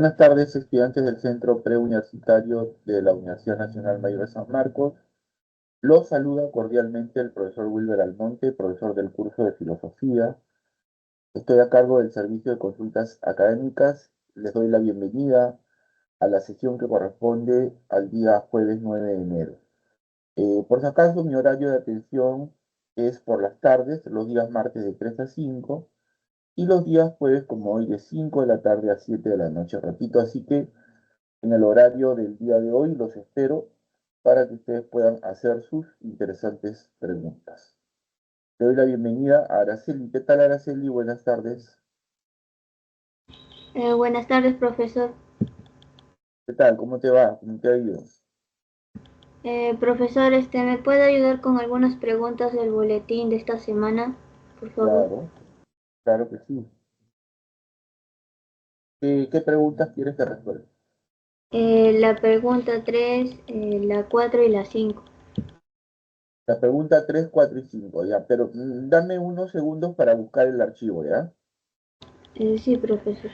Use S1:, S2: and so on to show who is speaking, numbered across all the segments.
S1: Buenas tardes, estudiantes del Centro Preuniversitario de la Universidad Nacional Mayor de San Marcos. Los saluda cordialmente el profesor Wilber Almonte, profesor del curso de Filosofía. Estoy a cargo del servicio de consultas académicas. Les doy la bienvenida a la sesión que corresponde al día jueves 9 de enero. Por si acaso, mi horario de atención es por las tardes, los días martes de 3 a 5 y los días jueves, como hoy, de 5 de la tarde a 7 de la noche. Repito, así que en el horario del día de hoy los espero para que ustedes puedan hacer sus interesantes preguntas. Le doy la bienvenida a Araceli. ¿Qué tal, Araceli? Buenas tardes.
S2: Buenas tardes, profesor.
S1: ¿Qué tal? ¿Cómo te va? ¿Cómo te ha ido?
S2: Profesor, ¿me puede ayudar con algunas preguntas del boletín de esta semana, por favor?
S1: Claro, claro que sí. ¿Qué preguntas quieres que resuelva?
S2: La pregunta 3, la 4 y la 5.
S1: La pregunta 3, 4 y 5, ya, pero dame unos segundos para buscar el archivo, ¿ya?
S2: Sí, profesor.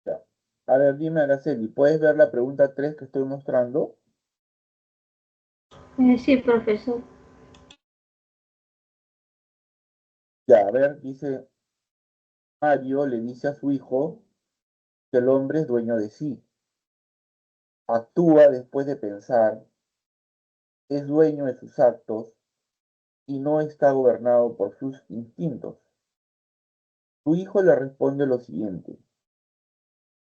S1: Ya. A ver, dime, Araceli, ¿puedes ver la pregunta 3 que estoy mostrando?
S2: Sí, profesor.
S1: Ya, a ver, dice, Mario le dice a su hijo que el hombre es dueño de sí. Actúa después de pensar, es dueño de sus actos y no está gobernado por sus instintos. Su hijo le responde lo siguiente: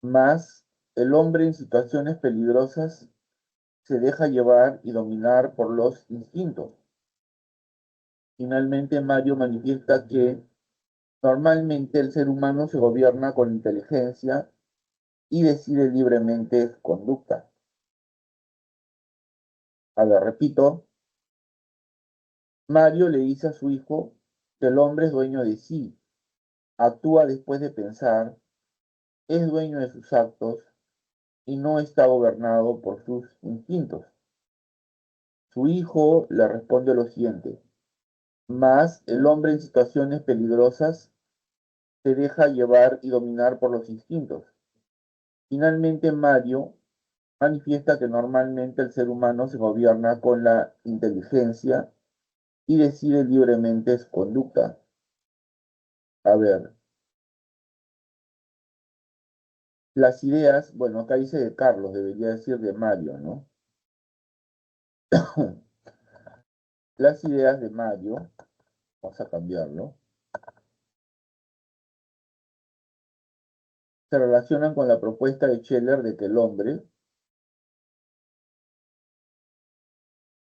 S1: mas el hombre en situaciones peligrosas se deja llevar y dominar por los instintos. Finalmente, Mario manifiesta que normalmente el ser humano se gobierna con inteligencia y decide libremente su conducta. A ver, repito, Mario le dice a su hijo que el hombre es dueño de sí, actúa después de pensar, es dueño de sus actos y no está gobernado por sus instintos. Su hijo le responde lo siguiente: mas el hombre en situaciones peligrosas se deja llevar y dominar por los instintos. Finalmente, Mario manifiesta que normalmente el ser humano se gobierna con la inteligencia y decide libremente su conducta. A ver, las ideas, bueno, acá dice de Carlos, debería decir de Mario, ¿no? Las ideas de Mario, vamos a cambiarlo, se relacionan con la propuesta de Scheller de que el hombre...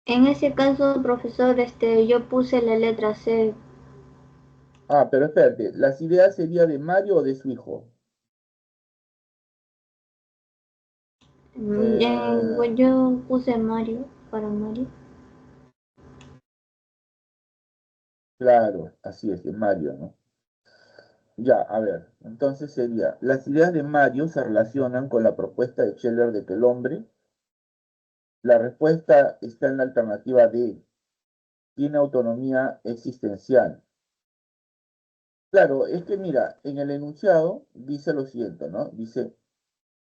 S2: En ese caso, profesor, yo puse la letra C.
S1: Ah, pero espérate, ¿las ideas sería de Mario o de su hijo?
S2: Bueno,
S1: Eh,
S2: yo puse Mario, para Mario.
S1: Claro, así es, de Mario, ¿no? Ya, a ver, entonces sería, las ideas de Mario se relacionan con la propuesta de Scheller de que el hombre, la respuesta está en la alternativa D, tiene autonomía existencial. Claro, es que mira, en el enunciado dice lo siguiente, ¿no? Dice,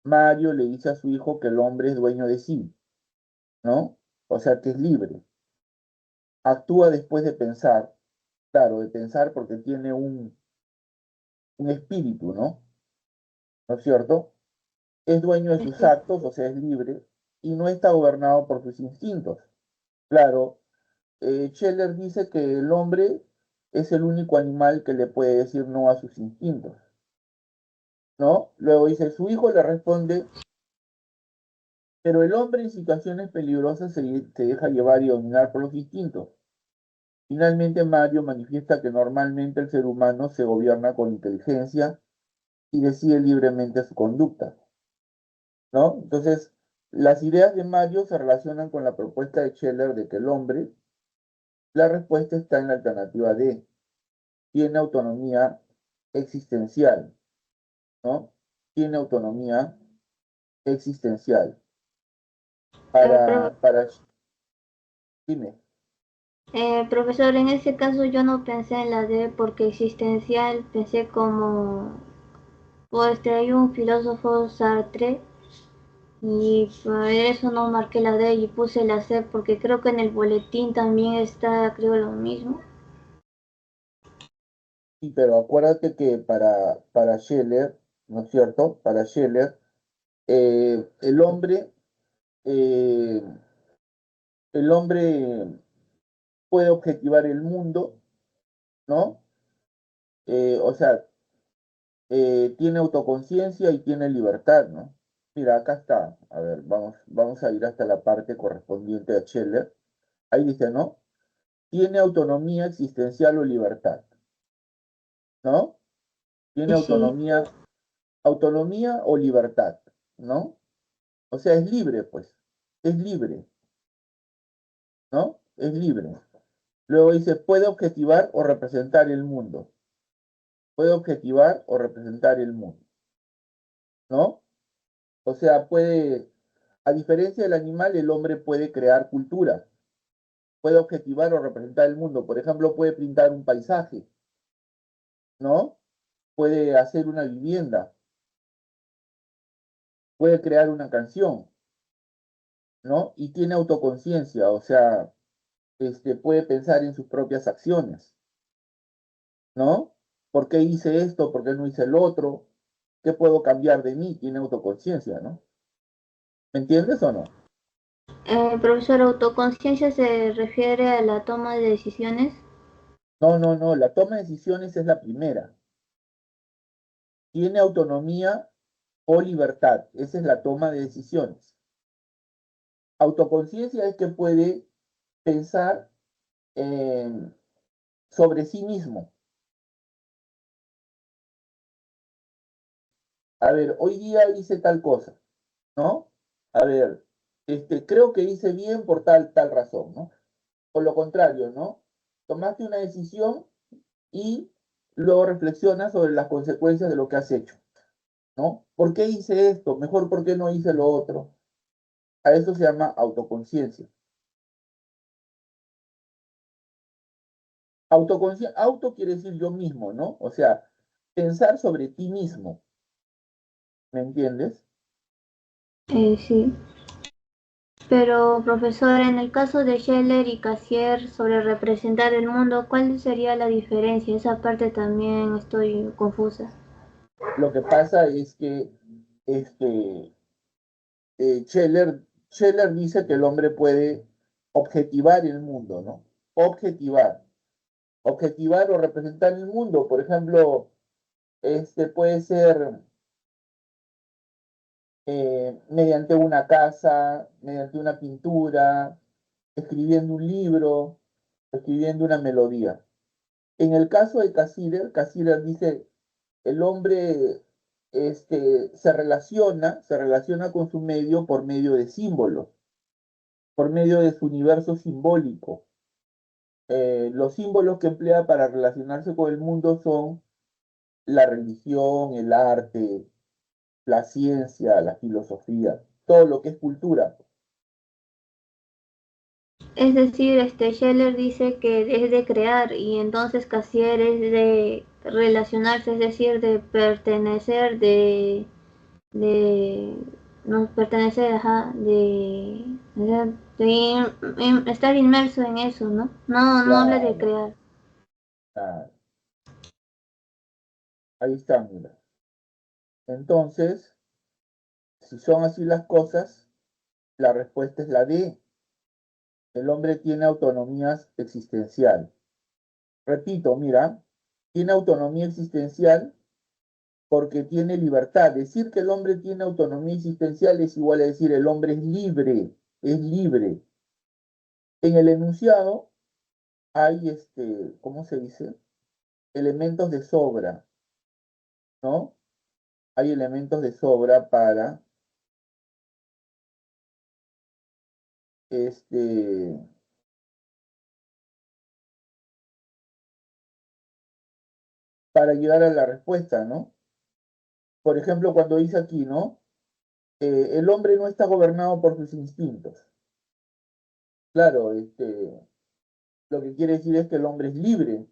S1: Mario le dice a su hijo que el hombre es dueño de sí, ¿no? O sea, que es libre. Actúa después de pensar, claro, de pensar porque tiene un espíritu, ¿no? ¿No es cierto? Es dueño de sus
S2: Este,
S1: actos, o sea, es libre, y no está gobernado por sus instintos. Claro, Scheller dice que el hombre es el único animal que le puede decir no a sus instintos, ¿no? Luego dice, su hijo le responde, pero el hombre en situaciones peligrosas se deja llevar y dominar por los instintos. Finalmente, Mario manifiesta que normalmente el ser humano se gobierna con inteligencia y decide libremente su conducta, ¿no? Entonces, las ideas de Mario se relacionan con la propuesta de Scheller de que el hombre, la respuesta está en la alternativa D, tiene autonomía existencial, ¿no? Tiene autonomía existencial.
S2: Profe-
S1: Dime,
S2: profesor, en ese caso yo no pensé en la D porque existencial pensé como, pues hay un filósofo Sartre y por eso no marqué la D y puse la C porque creo que en el boletín también está, creo, lo mismo.
S1: sí, pero acuérdate que para Scheller, ¿no es cierto? Para Scheller, el hombre, eh, el hombre puede objetivar el mundo, ¿no? O sea, tiene autoconciencia y tiene libertad, ¿no? Mira, acá está. A ver, vamos a ir hasta la parte correspondiente a Scheller. Ahí dice, ¿no? Tiene autonomía existencial o libertad, ¿no? Tiene
S2: Y sí,
S1: autonomía o libertad, ¿no? O sea, es libre, pues. Es libre, ¿no? Es libre. Luego dice, puede objetivar o representar el mundo. Puede objetivar o representar el mundo, ¿no? O sea, a diferencia del animal, el hombre puede crear cultura, puede objetivar o representar el mundo. Por ejemplo, puede pintar un paisaje, ¿no? Puede hacer una vivienda, puede crear una canción, ¿no? Y tiene autoconciencia, o sea, puede pensar en sus propias acciones, ¿no? ¿Por qué hice esto? ¿Por qué no hice el otro? ¿Qué puedo cambiar de mí? Tiene autoconciencia, ¿no? ¿Me entiendes o no?
S2: profesor, autoconciencia se refiere a la toma de decisiones.
S1: No, no, no, la toma de decisiones es la primera. Tiene autonomía o libertad, esa es la toma de decisiones. Autoconciencia es que puede pensar eh, sobre sí mismo. A ver, hoy día hice tal cosa, ¿no? A ver, creo que hice bien por tal razón, ¿no? Por lo contrario, ¿no? Tomaste una decisión y luego reflexionas sobre las consecuencias de lo que has hecho, ¿no? ¿Por qué hice esto? Mejor, ¿por qué no hice lo otro? A eso se llama autoconciencia. Auto quiere decir yo mismo, ¿no? O sea, pensar sobre ti mismo, ¿me entiendes?
S2: Sí. Pero, profesor, en el caso de Scheller y Cassier sobre representar el mundo, ¿cuál sería la diferencia? Esa parte también estoy confusa.
S1: Lo que pasa es que este, Scheller dice que el hombre puede objetivar el mundo, ¿no? Objetivar. Objetivar o representar el mundo. Por ejemplo, puede ser mediante una casa, mediante una pintura, escribiendo un libro, escribiendo una melodía. En el caso de Cassirer dice, el hombre se relaciona con su medio por medio de símbolos, por medio de su universo simbólico, Los símbolos que emplea para relacionarse con el mundo son la religión, el arte, la ciencia, la filosofía, todo lo que es cultura.
S2: Es decir, Scheller dice que es de crear y entonces Cassier es de relacionarse, es decir, de pertenecer, de no pertenecer, ajá, de estar inmerso en eso, ¿no? No, no habla de
S1: Claro,
S2: crear.
S1: claro. Ahí está, mira. Entonces, si son así las cosas, la respuesta es la D. El hombre tiene autonomía existencial. Repito, mira, tiene autonomía existencial porque tiene libertad. Decir que el hombre tiene autonomía existencial es igual a decir el hombre es libre, es libre. En el enunciado hay, ¿cómo se dice? Elementos de sobra, ¿no? Hay elementos de sobra este, para llegar a la respuesta, ¿no? Por ejemplo, cuando dice aquí, ¿no? El hombre no está gobernado por sus instintos. Claro, lo que quiere decir es que el hombre es libre.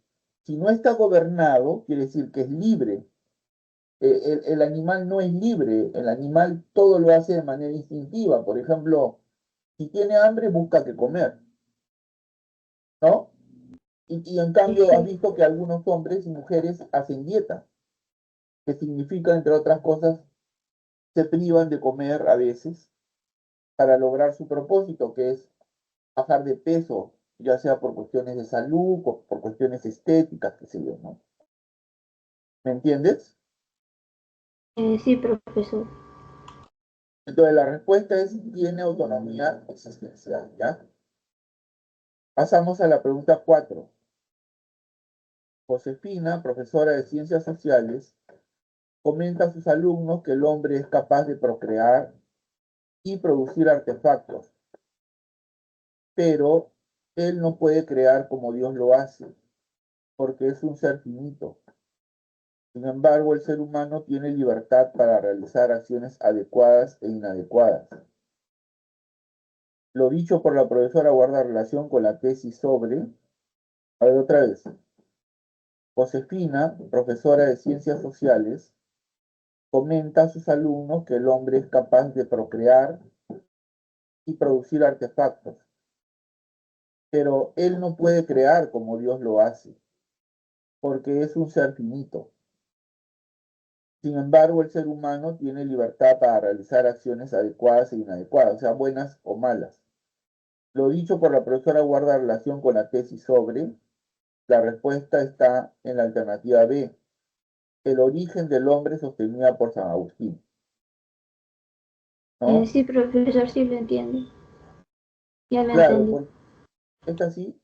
S1: Si no está gobernado, quiere decir que es libre. El animal no es libre, el animal todo lo hace de manera instintiva. Por ejemplo, si tiene hambre, busca qué comer, ¿no? Y en
S2: Sí,
S1: cambio, has
S2: sí.
S1: visto que algunos hombres y mujeres hacen dieta, que significa, entre otras cosas, se privan de comer a veces para lograr su propósito, que es bajar de peso, ya sea por cuestiones de salud, por cuestiones estéticas, qué sé yo, ¿no? ¿Me entiendes?
S2: Sí, profesor.
S1: Entonces la respuesta es, tiene autonomía existencial, ¿ya? Pasamos a la pregunta 4. Josefina, profesora de Ciencias Sociales, comenta a sus alumnos que el hombre es capaz de procrear y producir artefactos, pero él no puede crear como Dios lo hace, porque es un ser finito. Sin embargo, el ser humano tiene libertad para realizar acciones adecuadas e inadecuadas. Lo dicho por la profesora guarda relación con la tesis sobre, a ver otra vez, Josefina, profesora de Ciencias Sociales, comenta a sus alumnos que el hombre es capaz de procrear y producir artefactos, pero él no puede crear como Dios lo hace, porque es un ser finito. Sin embargo, el ser humano tiene libertad para realizar acciones adecuadas e inadecuadas, o sea, buenas o malas. Lo dicho por la profesora guarda relación con la tesis sobre, la respuesta está en la alternativa B, el origen del hombre sostenida por San Agustín, ¿no?
S2: Sí, profesor, sí lo entiendo. Ya lo
S1: Claro,
S2: entendí.
S1: porque esta sí,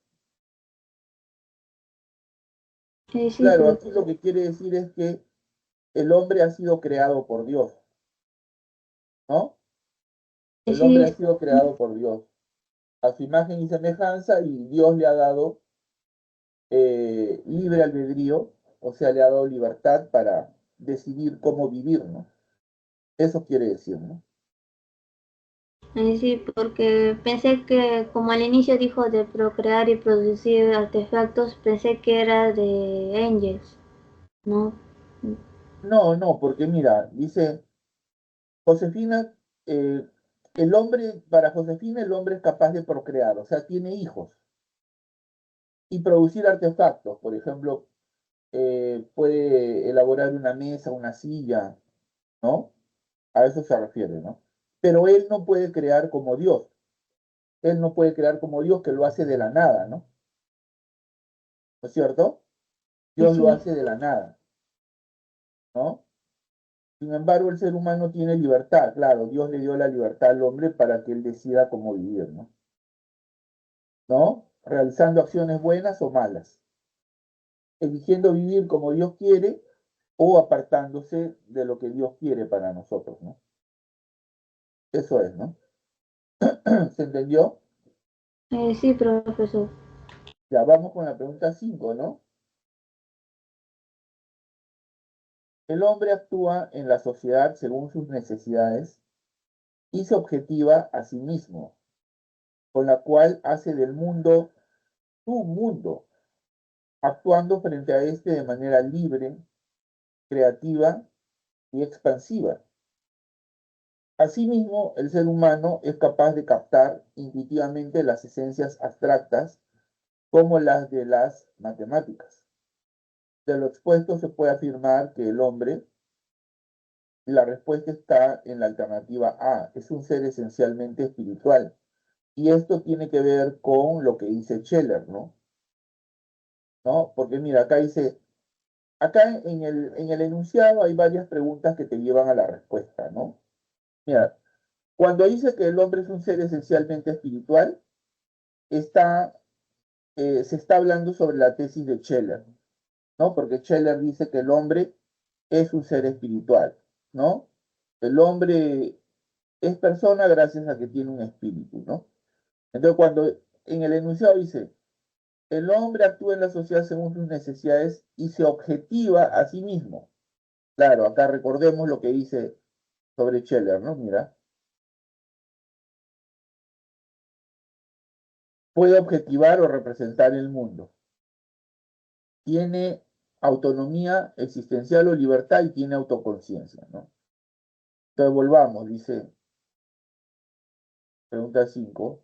S2: Sí,
S1: claro, aquí lo
S2: profesor.
S1: que quiere decir es que el hombre ha sido creado por Dios, ¿no? El hombre
S2: Sí,
S1: ha sido creado por Dios, a su imagen y semejanza, y Dios le ha dado libre albedrío, o sea, le ha dado libertad para decidir cómo vivir, ¿no? Eso quiere decir, ¿no?
S2: sí, porque pensé que como al inicio dijo de procrear y producir artefactos, pensé que era de Angels, ¿no?
S1: No, no, porque mira, dice Josefina, eh, el hombre, para Josefina el hombre es capaz de procrear, o sea, tiene hijos y producir artefactos, por ejemplo, puede elaborar una mesa, una silla, ¿no? A eso se refiere, ¿no? Pero él no puede crear como Dios, él no puede crear como Dios que lo hace de la nada, ¿no? ¿No es cierto? Dios lo
S2: Sí,
S1: hace de la nada, ¿no? Sin embargo, el ser humano tiene libertad, claro, Dios le dio la libertad al hombre para que él decida cómo vivir, ¿no? ¿No? Realizando acciones buenas o malas, eligiendo vivir como Dios quiere o apartándose de lo que Dios quiere para nosotros, ¿no? Eso es, ¿no? ¿Se entendió?
S2: sí, profesor.
S1: Ya vamos con la pregunta 5, ¿no? El hombre actúa en la sociedad según sus necesidades y se objetiva a sí mismo, con la cual hace del mundo su mundo, actuando frente a este de manera libre, creativa y expansiva. Asimismo, el ser humano es capaz de captar intuitivamente las esencias abstractas como las de las matemáticas. De lo expuesto se puede afirmar que el hombre, la respuesta está en la alternativa A, es un ser esencialmente espiritual. Y esto tiene que ver con lo que dice Scheller, ¿no? ¿No? Porque mira, acá dice, acá en el enunciado hay varias preguntas que te llevan a la respuesta, ¿no? Mira, cuando dice que el hombre es un ser esencialmente espiritual, está, se está hablando sobre la tesis de Scheller, ¿no? Porque Scheller dice que el hombre es un ser espiritual, ¿no? El hombre es persona gracias a que tiene un espíritu, ¿no? Entonces, cuando en el enunciado dice, el hombre actúa en la sociedad según sus necesidades y se objetiva a sí mismo. Claro, acá recordemos lo que dice sobre Scheller, ¿no? Mira, puede objetivar o representar el mundo. Tiene autonomía existencial o libertad y tiene autoconciencia, ¿no? Entonces volvamos, dice, pregunta 5.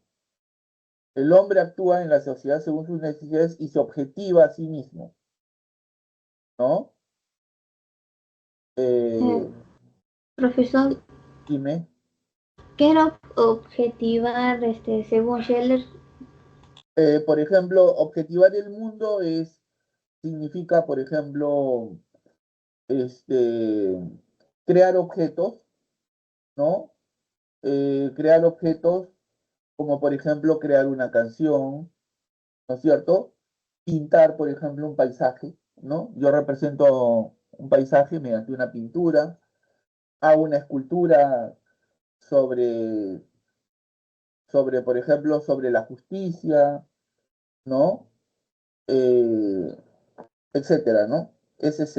S1: El hombre actúa en la sociedad según sus necesidades y se objetiva a sí mismo, ¿no?
S2: Eh,
S1: Eh,
S2: profesor,
S1: dime,
S2: ¿qué era objetivar según Scheller?
S1: por ejemplo, objetivar el mundo significa, por ejemplo, este, crear objetos, ¿no? Crear objetos como, por ejemplo, crear una canción, ¿no es cierto? Pintar, por ejemplo, un paisaje, ¿no? Yo represento un paisaje mediante una pintura, hago una escultura sobre, por ejemplo, sobre la justicia, ¿no? Eh, etcétera, ¿no? Ese es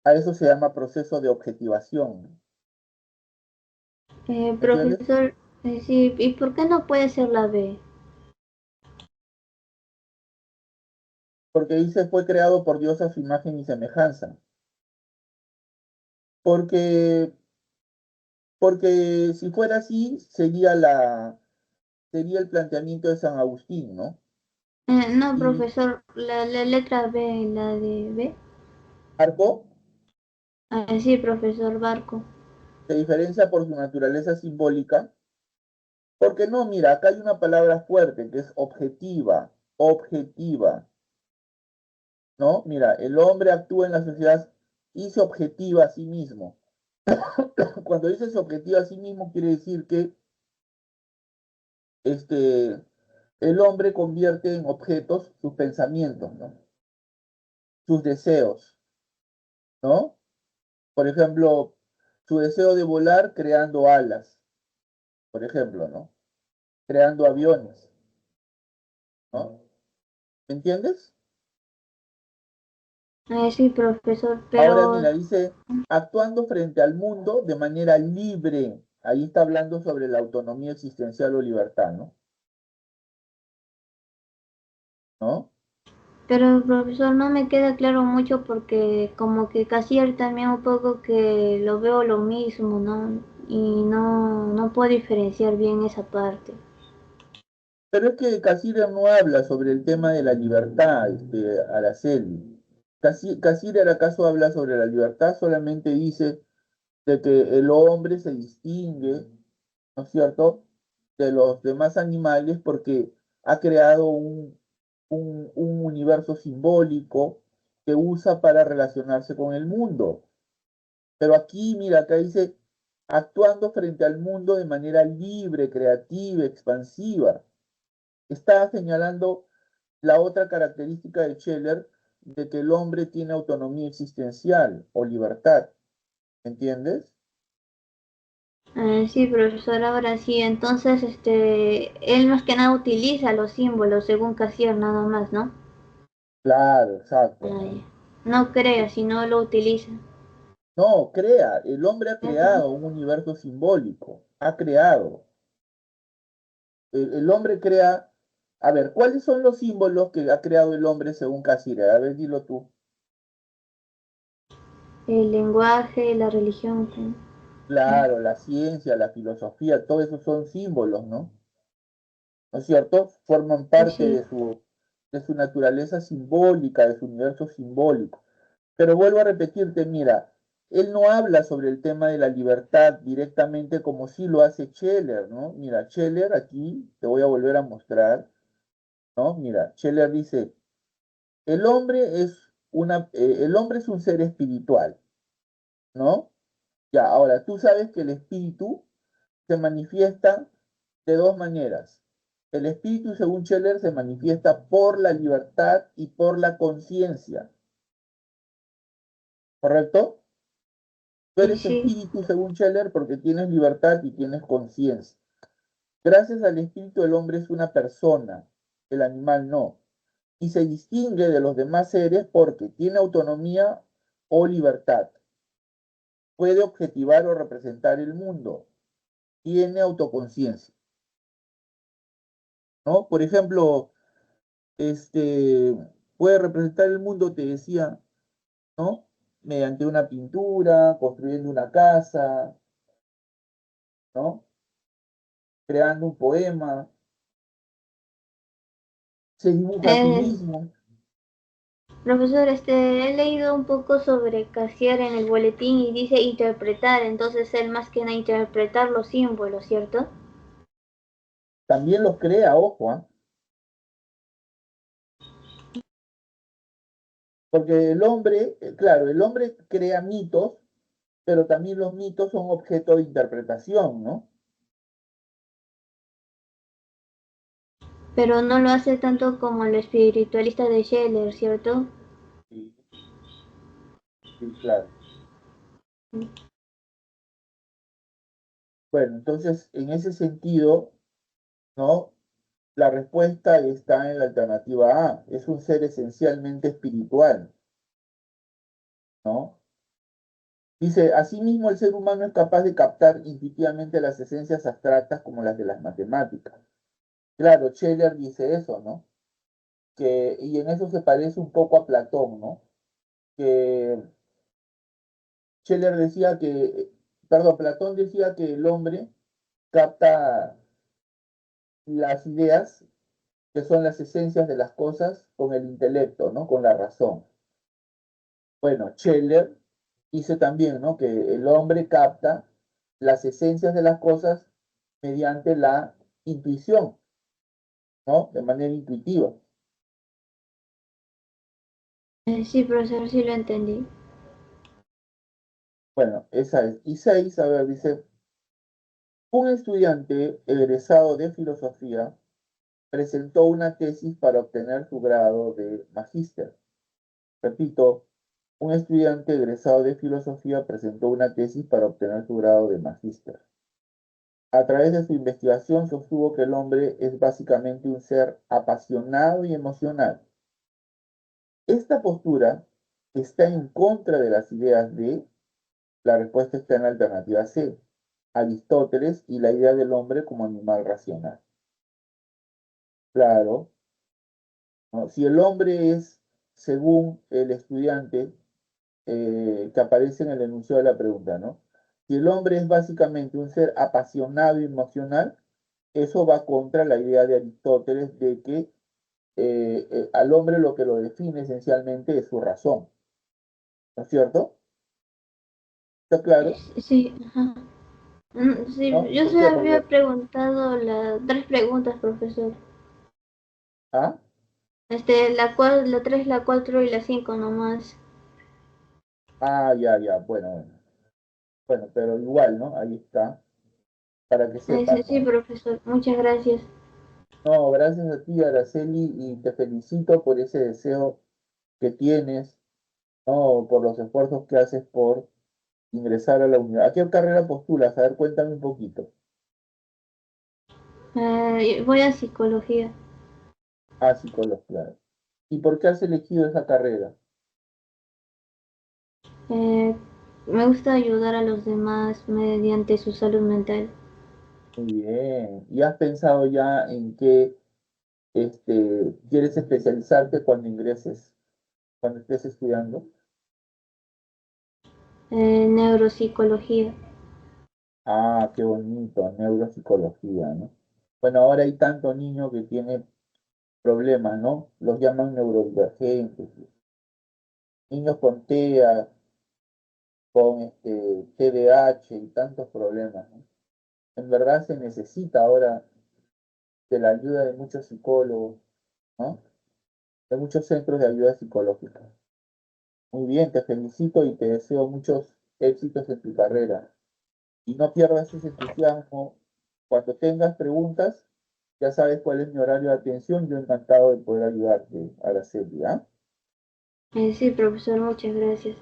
S1: a eso se llama proceso de objetivación, ¿entiendes?
S2: Profesor, sí, ¿y por qué no puede ser la B?
S1: Porque dice fue creado por Dios a su imagen y semejanza. Porque, porque si fuera así, sería el planteamiento de San Agustín, ¿no?
S2: No,
S1: Y
S2: profesor, la letra B, la de B.
S1: Arco
S2: Sí, profesor Barco.
S1: se diferencia por su naturaleza simbólica, porque no, mira, acá hay una palabra fuerte que es objetiva, objetiva, ¿no? Mira, el hombre actúa en la sociedad y se objetiva a sí mismo. Cuando dice se objetiva a sí mismo, quiere decir que este, el hombre convierte en objetos sus pensamientos, ¿no? Sus deseos, ¿no? Por ejemplo, su deseo de volar creando alas, por ejemplo, ¿no? Creando aviones, ¿no? ¿Me entiendes?
S2: Sí, profesor,
S1: Ahora,
S2: pero
S1: mira, dice, actuando frente al mundo de manera libre. Ahí está hablando sobre la autonomía existencial o libertad, ¿no? ¿No?
S2: Pero profesor, no me queda claro mucho porque como que Casier también un poco que lo veo lo mismo, ¿no? Y no puedo diferenciar bien esa parte.
S1: Pero es que Cassirer no habla sobre el tema de la libertad, Araceli. Cassirer acaso habla sobre la libertad, solamente dice de que el hombre se distingue, ¿no es cierto?, de los demás animales porque ha creado un universo simbólico que usa para relacionarse con el mundo. Pero aquí, mira, acá dice, actuando frente al mundo de manera libre, creativa, expansiva. Está señalando la otra característica de Scheller de que el hombre tiene autonomía existencial o libertad, ¿entiendes?
S2: Sí, profesor, ahora sí. Entonces, él más que nada utiliza los símbolos según Cassier nada más, ¿no?
S1: Claro, exacto.
S2: Ay, no crea, si no lo utiliza.
S1: No, crea, el hombre ha
S2: Ujú.
S1: creado un universo simbólico, ha creado. El hombre crea, a ver, ¿cuáles son los símbolos que ha creado el hombre según Cassirer? A ver, dilo tú.
S2: El lenguaje, la religión.
S1: Claro, la ciencia, la filosofía, todo eso son símbolos, ¿no? ¿No es cierto? Forman parte
S2: Sí,
S1: de su naturaleza simbólica, de su universo simbólico. Pero vuelvo a repetirte, mira, él no habla sobre el tema de la libertad directamente como sí lo hace Scheller, ¿no? Mira, Scheller aquí, te voy a volver a mostrar, ¿no? Mira, Scheller dice, el hombre es un ser espiritual, ¿no? Ya, ahora, tú sabes que el espíritu se manifiesta de dos maneras. El espíritu, según Scheller, se manifiesta por la libertad y por la conciencia, ¿correcto? Tú eres
S2: sí.
S1: espíritu, según Scheller, porque tienes libertad y tienes conciencia. Gracias al espíritu, el hombre es una persona, el animal no. Y se distingue de los demás seres porque tiene autonomía o libertad. Puede objetivar o representar el mundo. Tiene autoconciencia, ¿no? Por ejemplo, este, puede representar el mundo, te decía, ¿no? Mediante una pintura, construyendo una casa, ¿no? Creando un poema, se dibuja a sí
S2: Eh,
S1: mismo.
S2: Profesor, he leído un poco sobre Cassier en el boletín y dice interpretar, entonces él más que nada interpretar los símbolos, ¿cierto?
S1: También los crea, ojo, ¿ah? Porque el hombre, claro, el hombre crea mitos, pero también los mitos son objeto de interpretación, ¿no?
S2: Pero no lo hace tanto como el espiritualista de Scheller, ¿cierto?
S1: Sí, sí, claro. Bueno, entonces, en ese sentido, ¿no? La respuesta está en la alternativa A. Es un ser esencialmente espiritual, ¿no? Dice, asimismo, el ser humano es capaz de captar intuitivamente las esencias abstractas como las de las matemáticas. Claro, Scheller dice eso, ¿no? Y en eso se parece un poco a Platón, ¿no? Que Scheller decía perdón, Platón decía que el hombre capta las ideas, que son las esencias de las cosas, con el intelecto, ¿no? Con la razón. Bueno, Scheller dice también, ¿no? Que el hombre capta las esencias de las cosas mediante la intuición, ¿no? De manera intuitiva.
S2: Sí, profesor, sí lo entendí.
S1: Bueno, esa es. Y seis, a ver, dice, un estudiante egresado de filosofía presentó una tesis para obtener su grado de magíster. Repito, un estudiante egresado de filosofía presentó una tesis para obtener su grado de magíster. A través de su investigación sostuvo que el hombre es básicamente un ser apasionado y emocional. Esta postura está en contra de las ideas de, la respuesta está en la alternativa C, Aristóteles y la idea del hombre como animal racional. Claro, ¿no? Si el hombre es, según el estudiante que aparece en el enunciado de la pregunta, ¿no? Si el hombre es básicamente un ser apasionado y emocional, eso va contra la idea de Aristóteles de que al hombre lo que lo define esencialmente es su razón, ¿no es cierto? ¿Está claro?
S2: Sí, ajá. Sí,
S1: ¿No?
S2: yo
S1: ¿Por
S2: se
S1: qué?
S2: había
S1: Porque,
S2: preguntado las tres preguntas, profesor.
S1: ¿ah?
S2: La 3, la 4 y la 5 nomás.
S1: Ah, ya, ya, bueno, bueno. Bueno, pero igual, ¿no? Ahí está, para que
S2: Sí,
S1: sepas,
S2: sí,
S1: ¿no?
S2: profesor, muchas gracias.
S1: No, gracias a ti, Araceli, y te felicito por ese deseo que tienes, ¿no? Por los esfuerzos que haces por ingresar a la universidad. ¿A qué carrera postulas? A ver, cuéntame un poquito.
S2: Voy a psicología.
S1: Ah, psicología. ¿Y por qué has elegido esa carrera?
S2: Eh, Me gusta ayudar a los demás mediante su salud mental.
S1: Muy bien. ¿Y has pensado ya en qué quieres especializarte cuando ingreses, cuando estés estudiando?
S2: Neuropsicología.
S1: Ah, qué bonito, neuropsicología, ¿no? Bueno, ahora hay tanto niño que tiene problemas, ¿no? Los llaman neurodivergentes. Niños con TEA, con TDAH y tantos problemas, ¿no? En verdad se necesita ahora de la ayuda de muchos psicólogos, ¿no? De muchos centros de ayuda psicológica. Muy bien, te felicito y te deseo muchos éxitos en tu carrera. Y no pierdas ese entusiasmo. Cuando tengas preguntas, ya sabes cuál es mi horario de atención. Yo encantado de poder ayudarte, Araceli, ¿ah?
S2: Sí, profesor, muchas gracias.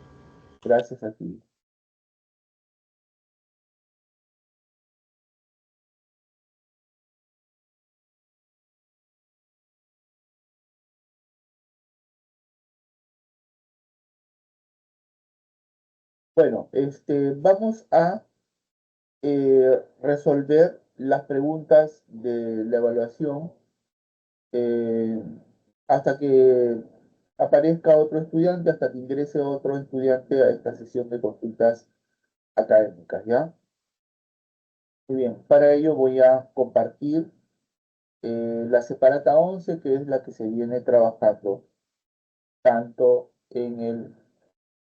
S1: Gracias a ti. Bueno, vamos a resolver las preguntas de la evaluación eh, hasta que aparezca otro estudiante, hasta que ingrese otro estudiante a esta sesión de consultas académicas, ¿ya? Muy bien, para ello voy a compartir la separata 11, que es la que se viene trabajando tanto en el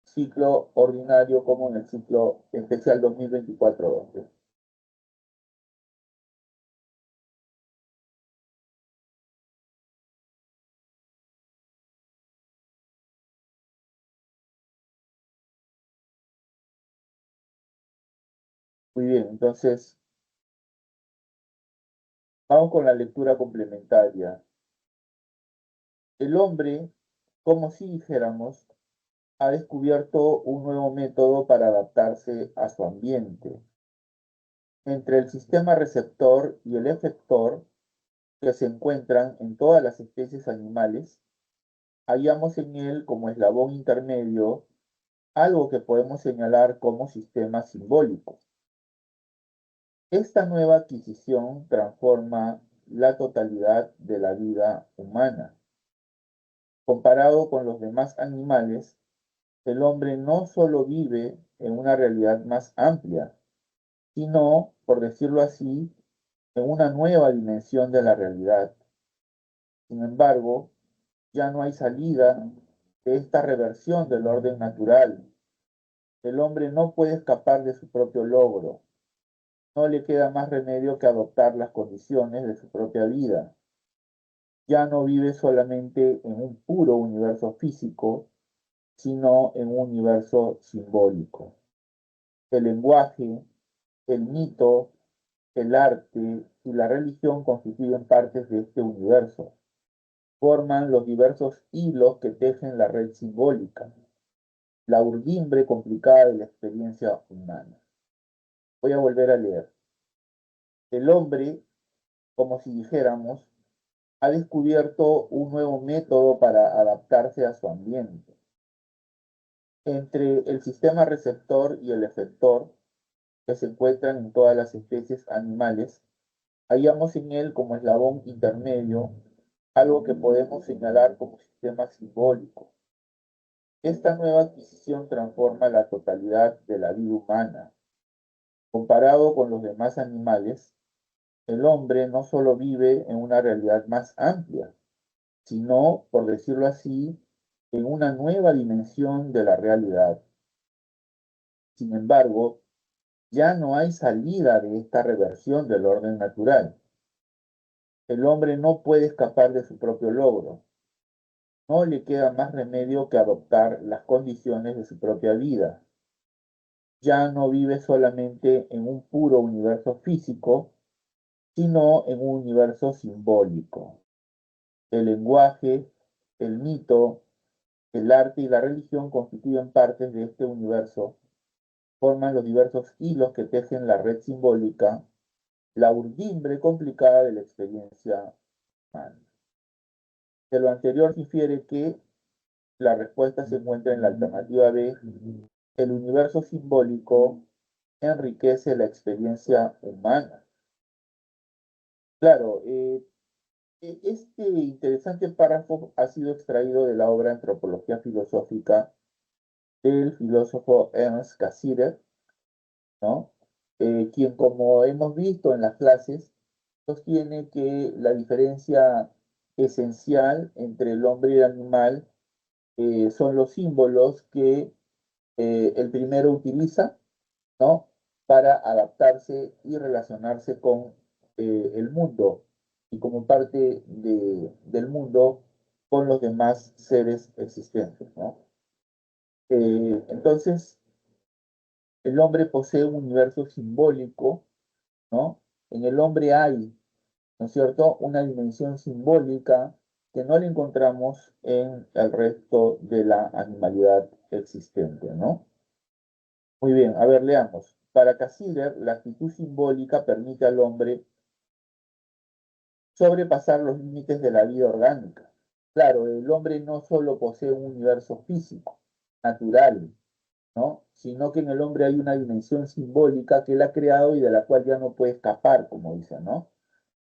S1: ciclo ordinario como en el ciclo especial 2024. Muy bien, entonces vamos con la lectura complementaria. El hombre, como si dijéramos, ha descubierto un nuevo método para adaptarse a su ambiente. Entre el sistema receptor y el efector, que se encuentran en todas las especies animales, hallamos en él como eslabón intermedio algo que podemos señalar como sistema simbólico. Esta nueva adquisición transforma la totalidad de la vida humana. Comparado con los demás animales, el hombre no solo vive en una realidad más amplia, sino, por decirlo así, en una nueva dimensión de la realidad. Sin embargo, ya no hay salida de esta reversión del orden natural. El hombre no puede escapar de su propio logro. No le queda más remedio que adoptar las condiciones de su propia vida. Ya no vive solamente en un puro universo físico, sino en un universo simbólico. El lenguaje, el mito, el arte y la religión constituyen partes de este universo. Forman los diversos hilos que tejen la red simbólica, la urdimbre complicada de la experiencia humana. Voy a volver a leer. El hombre, como si dijéramos, ha descubierto un nuevo método para adaptarse a su ambiente. Entre el sistema receptor y el efector, que se encuentran en todas las especies animales, hallamos en él como eslabón intermedio algo que podemos señalar como sistema simbólico. Esta nueva adquisición transforma la totalidad de la vida humana. Comparado con los demás animales, el hombre no solo vive en una realidad más amplia, sino, por decirlo así, en una nueva dimensión de la realidad. Sin embargo, ya no hay salida de esta reversión del orden natural. El hombre no puede escapar de su propio logro. No le queda más remedio que adoptar las condiciones de su propia vida. Ya no vive solamente en un puro universo físico, sino en un universo simbólico. El lenguaje, el mito, el arte y la religión constituyen partes de este universo forman los diversos hilos que tejen la red simbólica, la urdimbre complicada de la experiencia humana. De lo anterior se infiere que la respuesta se encuentra en la alternativa B. El universo simbólico enriquece la experiencia humana. Claro, este interesante párrafo ha sido extraído de la obra Antropología Filosófica del filósofo Ernst Cassirer, ¿no? Quien, como hemos visto en las clases, sostiene que la diferencia esencial entre el hombre y el animal son los símbolos que el primero utiliza, ¿no? Para adaptarse y relacionarse con el mundo y como parte del mundo con los demás seres existentes, ¿no? Entonces, el hombre posee un universo simbólico, ¿no? En el hombre hay, ¿no es cierto?, una dimensión simbólica que no la encontramos en el resto de la animalidad existente, ¿no? Muy bien, a ver, leamos. Para Cassirer, la actitud simbólica permite al hombre sobrepasar los límites de la vida orgánica. Claro, el hombre no solo posee un universo físico, natural, ¿no? Sino que en el hombre hay una dimensión simbólica que él ha creado y de la cual ya no puede escapar, como dice, ¿no?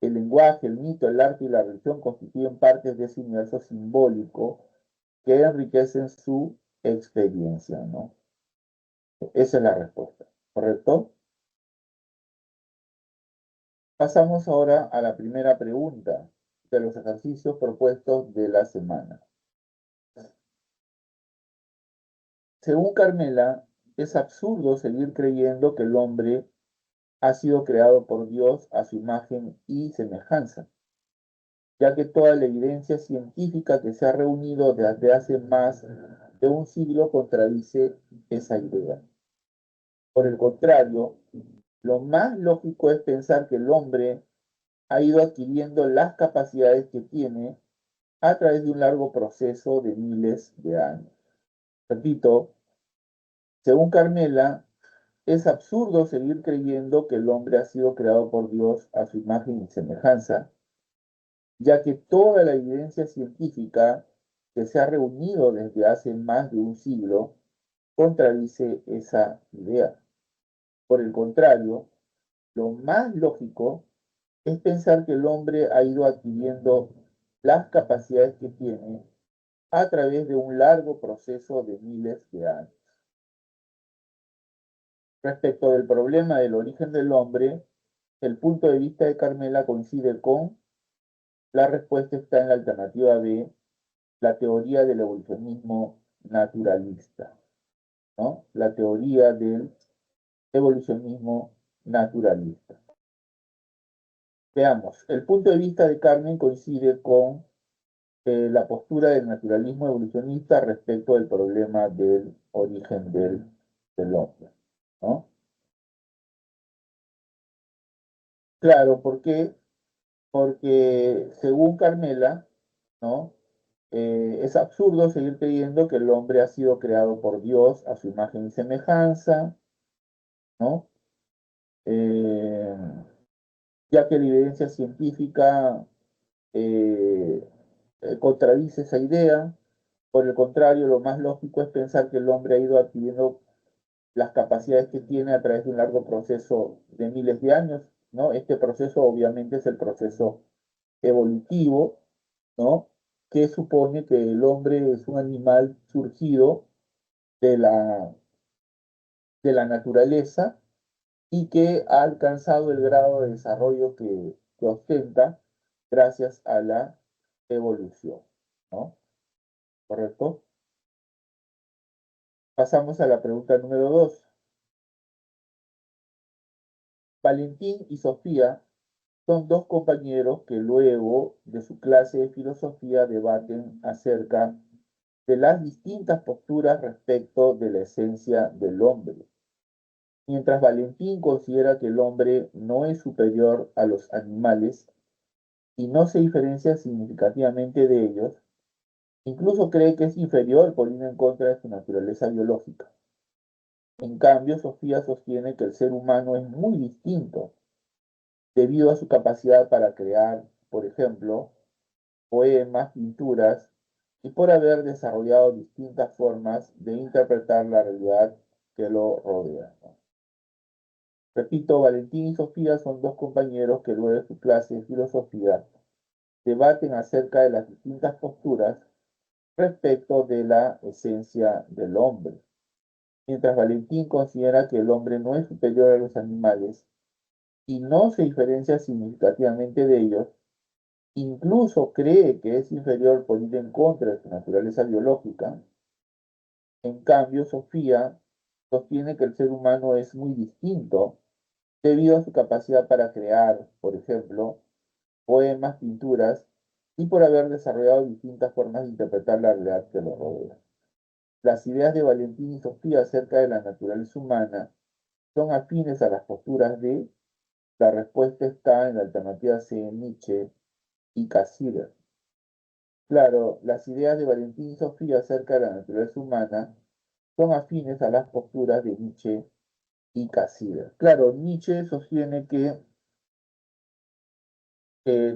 S1: El lenguaje, el mito, el arte y la religión constituyen partes de ese universo simbólico que enriquecen su experiencia, ¿no? Esa es la respuesta, ¿correcto? Pasamos ahora a la primera pregunta de los ejercicios propuestos de la semana. Según Carmela, es absurdo seguir creyendo que el hombre ha sido creado por Dios a su imagen y semejanza, ya que toda la evidencia científica que se ha reunido desde hace más de un siglo contradice esa idea. Por el contrario, lo más lógico es pensar que el hombre ha ido adquiriendo las capacidades que tiene a través de un largo proceso de miles de años. Repito, según Carmela, es absurdo seguir creyendo que el hombre ha sido creado por Dios a su imagen y semejanza, ya que toda la evidencia científica que se ha reunido desde hace más de un siglo contradice esa idea. Por el contrario, lo más lógico es pensar que el hombre ha ido adquiriendo las capacidades que tiene a través de un largo proceso de miles de años. Respecto del problema del origen del hombre, el punto de vista de Carmela coincide con la respuesta está en la alternativa B, la teoría del evolucionismo naturalista, ¿no? La teoría del evolucionismo naturalista. Veamos, el punto de vista de Carmen coincide con la postura del naturalismo evolucionista respecto del problema del origen del hombre, ¿no? Claro, ¿por qué? Porque según Carmela, ¿no? Es absurdo seguir creyendo que el hombre ha sido creado por Dios a su imagen y semejanza, ¿no? Eh, ya que la evidencia científica eh, contradice esa idea. Por el contrario, lo más lógico es pensar que el hombre ha ido adquiriendo las capacidades que tiene a través de un largo proceso de miles de años, ¿no? Este proceso obviamente es el proceso evolutivo, ¿no? Que supone que el hombre es un animal surgido de de la naturaleza y que ha alcanzado el grado de desarrollo que ostenta gracias a la evolución, ¿no? ¿Correcto? Pasamos a la pregunta número 2. Valentín y Sofía son dos compañeros que luego de su clase de filosofía debaten acerca de las distintas posturas respecto de la esencia del hombre. Mientras Valentín considera que el hombre no es superior a los animales y no se diferencia significativamente de ellos, incluso cree que es inferior por ir en contra de su naturaleza biológica. En cambio, Sofía sostiene que el ser humano es muy distinto debido a su capacidad para crear, por ejemplo, poemas, pinturas, y por haber desarrollado distintas formas de interpretar la realidad que lo rodea, ¿no? Repito, Valentín y Sofía son dos compañeros que luego de su clase de filosofía debaten acerca de las distintas posturas respecto de la esencia del hombre. Mientras Valentín considera que el hombre no es superior a los animales y no se diferencia significativamente de ellos, incluso cree que es inferior por ir en contra de su naturaleza biológica. En cambio, Sofía sostiene que el ser humano es muy distinto debido a su capacidad para crear, por ejemplo, poemas, pinturas, y por haber desarrollado distintas formas de interpretar la realidad que lo rodea. Las ideas de Valentín y Sofía acerca de la naturaleza humana son afines a las posturas de la respuesta está en la alternativa C, Nietzsche y Cassirer. Claro, las ideas de Valentín y Sofía acerca de la naturaleza humana son afines a las posturas de Nietzsche y Cassirer. Claro, Nietzsche sostiene que,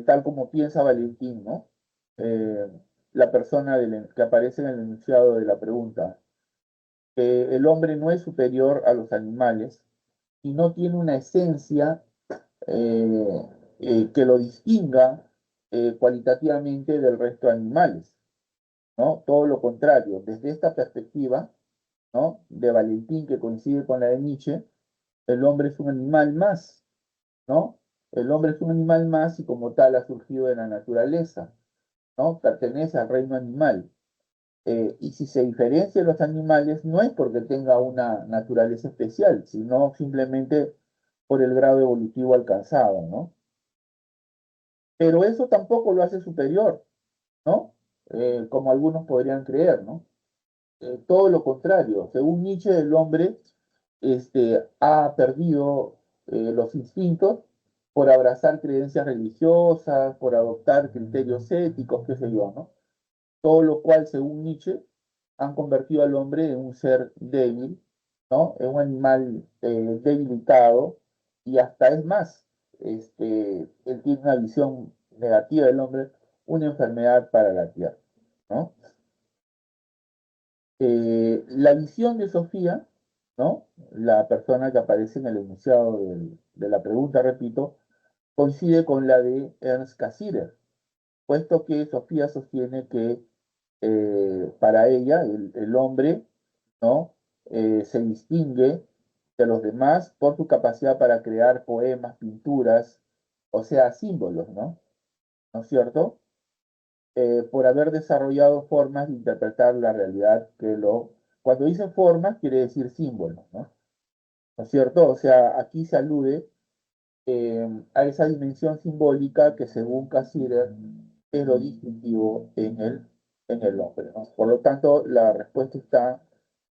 S1: tal como piensa Valentín, ¿no? Eh, la persona que aparece en el enunciado de la pregunta, que el hombre no es superior a los animales y no tiene una esencia eh, que lo distinga cualitativamente del resto de animales, ¿no? Todo lo contrario, desde esta perspectiva, ¿no? De Valentín, que coincide con la de Nietzsche, el hombre es un animal más, ¿no? El hombre es un animal más y como tal ha surgido de la naturaleza, ¿no? Pertenece al reino animal. Y si se diferencia de los animales, no es porque tenga una naturaleza especial, sino simplemente por el grado evolutivo alcanzado, ¿no? Pero eso tampoco lo hace superior, ¿no? Como algunos podrían creer, ¿no? Todo lo contrario, según Nietzsche, el hombre ha perdido los instintos por abrazar creencias religiosas, por adoptar criterios éticos, qué sé yo, ¿no? Todo lo cual, según Nietzsche, han convertido al hombre en un ser débil, ¿no? En un animal debilitado, y hasta es más, él tiene una visión negativa del hombre, una enfermedad para la tierra, ¿no? La visión de Sofía, ¿no? La persona que aparece en el enunciado de la pregunta, repito, coincide con la de Ernst Cassirer, puesto que Sofía sostiene que para ella el hombre, ¿no? Se distingue de los demás por su capacidad para crear poemas, pinturas, o sea, símbolos, ¿no? ¿No es cierto? Por haber desarrollado formas de interpretar la realidad que lo... Cuando dice formas, quiere decir símbolos, ¿no? ¿No es cierto? O sea, aquí se alude a esa dimensión simbólica que según Cassirer es lo distintivo en el hombre, ¿no? Por lo tanto, la respuesta está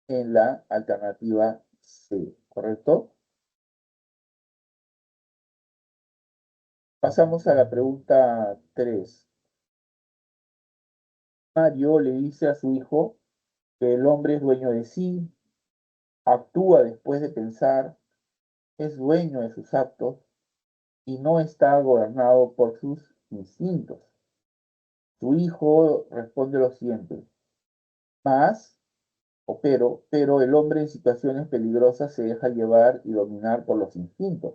S1: en la alternativa C, ¿correcto? Pasamos a la pregunta 3. Mario le dice a su hijo que el hombre es dueño de sí, actúa después de pensar, es dueño de sus actos y no está gobernado por sus instintos. Su hijo responde lo siguiente: más pero el hombre en situaciones peligrosas se deja llevar y dominar por los instintos.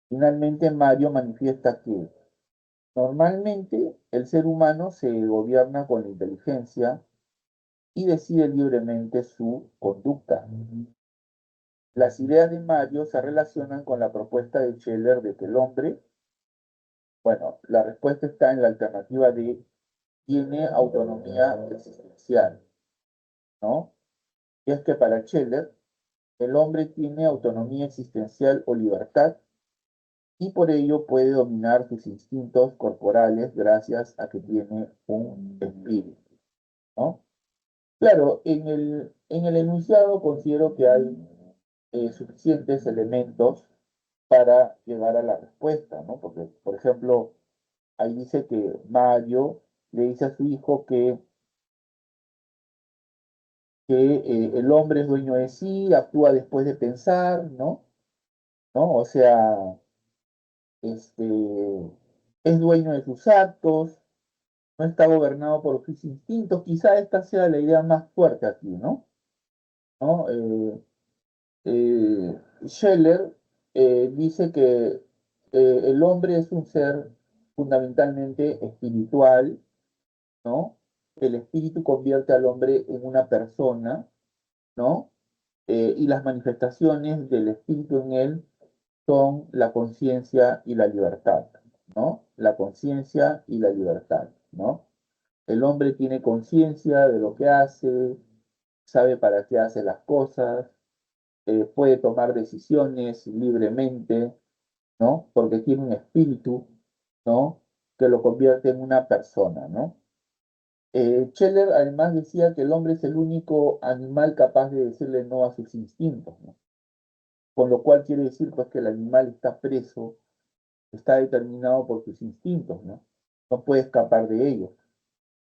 S1: Finalmente, Mario manifiesta que normalmente el ser humano se gobierna con la inteligencia y decide libremente su conducta. Las ideas de Mario se relacionan con la propuesta de Scheller de que el hombre, bueno, la respuesta está en la alternativa de tiene autonomía existencial, ¿no? Y es que para Scheller, el hombre tiene autonomía existencial o libertad y por ello puede dominar sus instintos corporales gracias a que tiene un espíritu, ¿no? Claro, en el enunciado considero que hay suficientes elementos para llegar a la respuesta, ¿no? Porque, por ejemplo, ahí dice que Mario le dice a su hijo que que el hombre es dueño de sí, actúa después de pensar, ¿no? ¿No? O sea, este, es dueño de sus actos, no está gobernado por sus instintos. Quizá esta sea la idea más fuerte aquí, ¿no? ¿No? Scheller dice que el hombre es un ser fundamentalmente espiritual, ¿no? El espíritu convierte al hombre en una persona, ¿no? Y las manifestaciones del espíritu en él son la conciencia y la libertad, ¿no? La conciencia y la libertad, ¿no? El hombre tiene conciencia de lo que hace, sabe para qué hace las cosas, puede tomar decisiones libremente, ¿no? Porque tiene un espíritu, ¿no? Que lo convierte en una persona, ¿no? Scheller además decía que el hombre es el único animal capaz de decirle no a sus instintos, ¿no? Con lo cual quiere decir pues que el animal está preso, está determinado por sus instintos, ¿no? No puede escapar de ellos,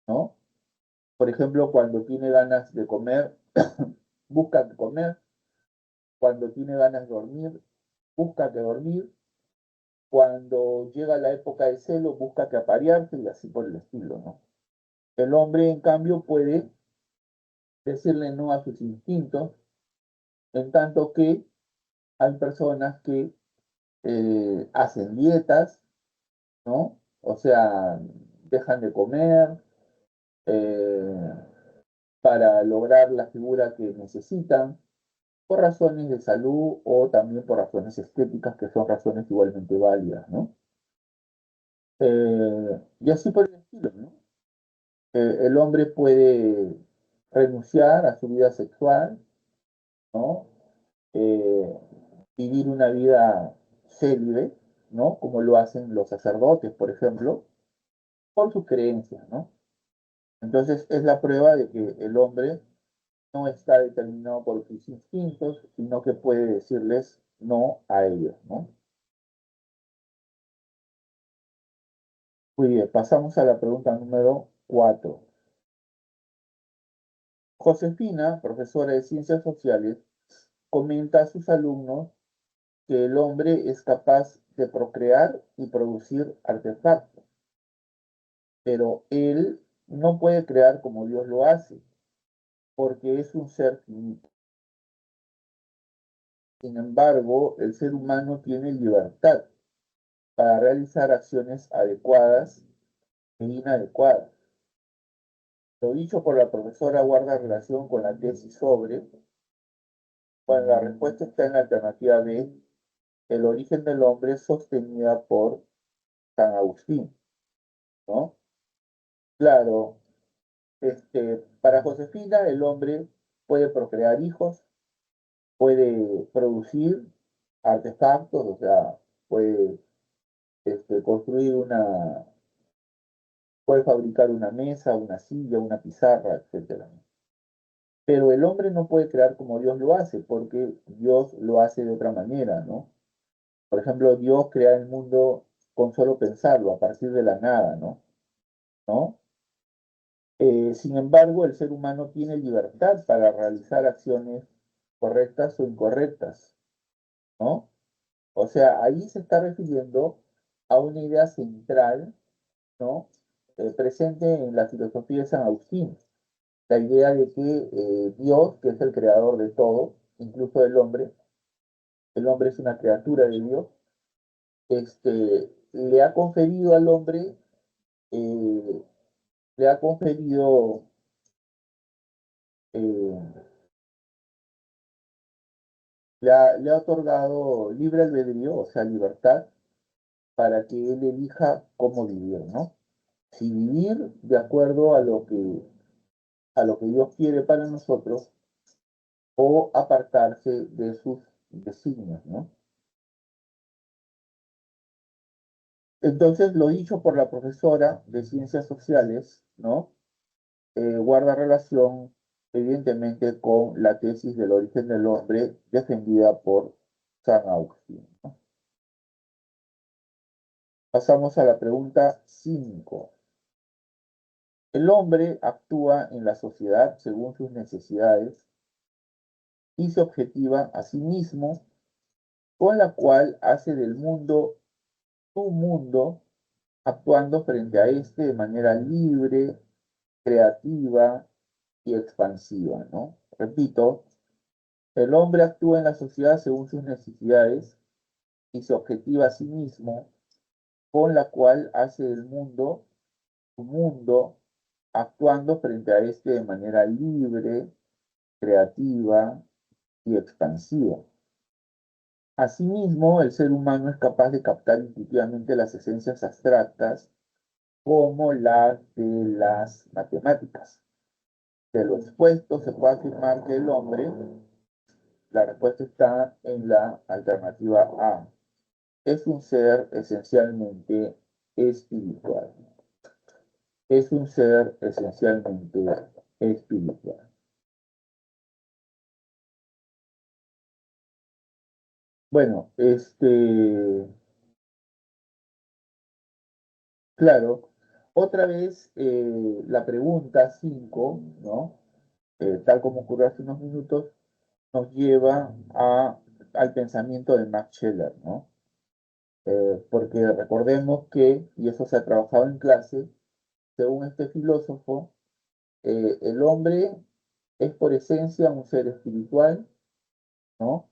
S1: ¿no? Por ejemplo, cuando tiene ganas de comer, busca comer; cuando tiene ganas de dormir, busca que dormir; cuando llega la época de celo, busca que aparearse y así por el estilo, ¿no? El hombre, en cambio, puede decirle no a sus instintos, en tanto que hay personas que hacen dietas, ¿no? O sea, dejan de comer eh, para lograr la figura que necesitan, por razones de salud o también por razones estéticas, que son razones igualmente válidas, ¿no? Y así por el estilo, ¿no? El hombre puede renunciar a su vida sexual, ¿no? Eh, vivir una vida célibe, ¿no? Como lo hacen los sacerdotes, por ejemplo, por sus creencias, ¿no? Entonces es la prueba de que el hombre no está determinado por sus instintos, sino que puede decirles no a ellos, ¿no? Muy bien, pasamos a la pregunta número 4. Josefina, profesora de Ciencias Sociales, comenta a sus alumnos que el hombre es capaz de procrear y producir artefactos, pero él no puede crear como Dios lo hace, porque es un ser finito. Sin embargo, el ser humano tiene libertad para realizar acciones adecuadas e inadecuadas. Lo dicho por la profesora guarda relación con la tesis sobre, bueno, la respuesta está en la alternativa B, el origen del hombre, sostenida por San Agustín, ¿no? Claro, para Josefina el hombre puede procrear hijos, puede producir artefactos, o sea, puede construir puede fabricar una mesa, una silla, una pizarra, etcétera. Pero el hombre no puede crear como Dios lo hace, porque Dios lo hace de otra manera, ¿no? Por ejemplo, Dios crea el mundo con solo pensarlo, a partir de la nada, ¿no? ¿No? Sin embargo, el ser humano tiene libertad para realizar acciones correctas o incorrectas, ¿no? O sea, ahí se está refiriendo a una idea central, ¿no? Presente en la filosofía de San Agustín, la idea de que Dios, que es el creador de todo, incluso del hombre, el hombre es una criatura de Dios, le ha conferido al hombre, eh, le ha conferido, eh, le ha otorgado libre albedrío, o sea, libertad, para que él elija cómo vivir, ¿no? Si vivir de acuerdo a lo que Dios quiere para nosotros o apartarse de sus designios, ¿no? Entonces, lo dicho por la profesora de Ciencias Sociales, ¿no? Guarda relación, evidentemente, con la tesis del origen del hombre defendida por San Agustín, ¿no? Pasamos a la pregunta 5. El hombre actúa en la sociedad según sus necesidades y se objetiva a sí mismo, con la cual hace del mundo su mundo, actuando frente a este de manera libre, creativa y expansiva, ¿no? Repito, el hombre actúa en la sociedad según sus necesidades y se objetiva a sí mismo, con la cual hace del mundo su mundo, actuando frente a este de manera libre, creativa y expansiva. Asimismo, el ser humano es capaz de captar intuitivamente las esencias abstractas como las de las matemáticas. De lo expuesto se puede afirmar que el hombre, la respuesta está en la alternativa A, es un ser esencialmente espiritual. Es un ser esencialmente espiritual. Bueno, claro, otra vez la pregunta 5, ¿no? Tal como ocurrió hace unos minutos, nos lleva al pensamiento de Max Scheler, ¿no? Porque recordemos que, y eso se ha trabajado en clase, según este filósofo, el hombre es por esencia un ser espiritual, ¿no?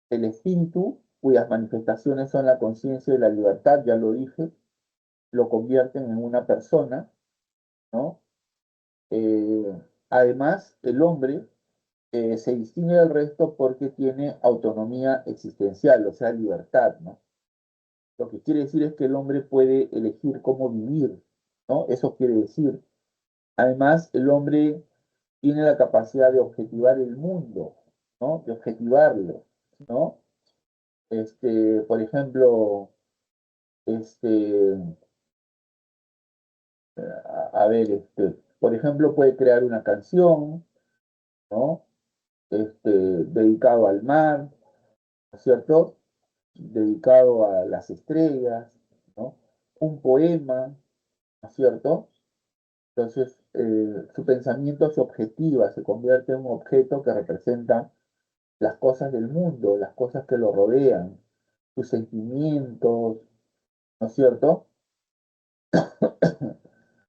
S1: El espíritu, cuyas manifestaciones son la conciencia y la libertad, ya lo dije, lo convierten en una persona, ¿no? Eh, Además, el hombre se distingue del resto porque tiene autonomía existencial, o sea, libertad, ¿no? Lo que quiere decir es que el hombre puede elegir cómo vivir, ¿no? Eso quiere decir. Además, el hombre tiene la capacidad de objetivar el mundo, ¿no? De objetivarlo, ¿no? Por ejemplo, este, a ver, por ejemplo, puede crear una canción, ¿no? Dedicado al mar, ¿no es cierto? Dedicado a las estrellas, ¿no? Un poema, ¿no es cierto? Entonces, su pensamiento se objetiva, se convierte en un objeto que representa las cosas del mundo, las cosas que lo rodean, sus sentimientos, ¿no es cierto?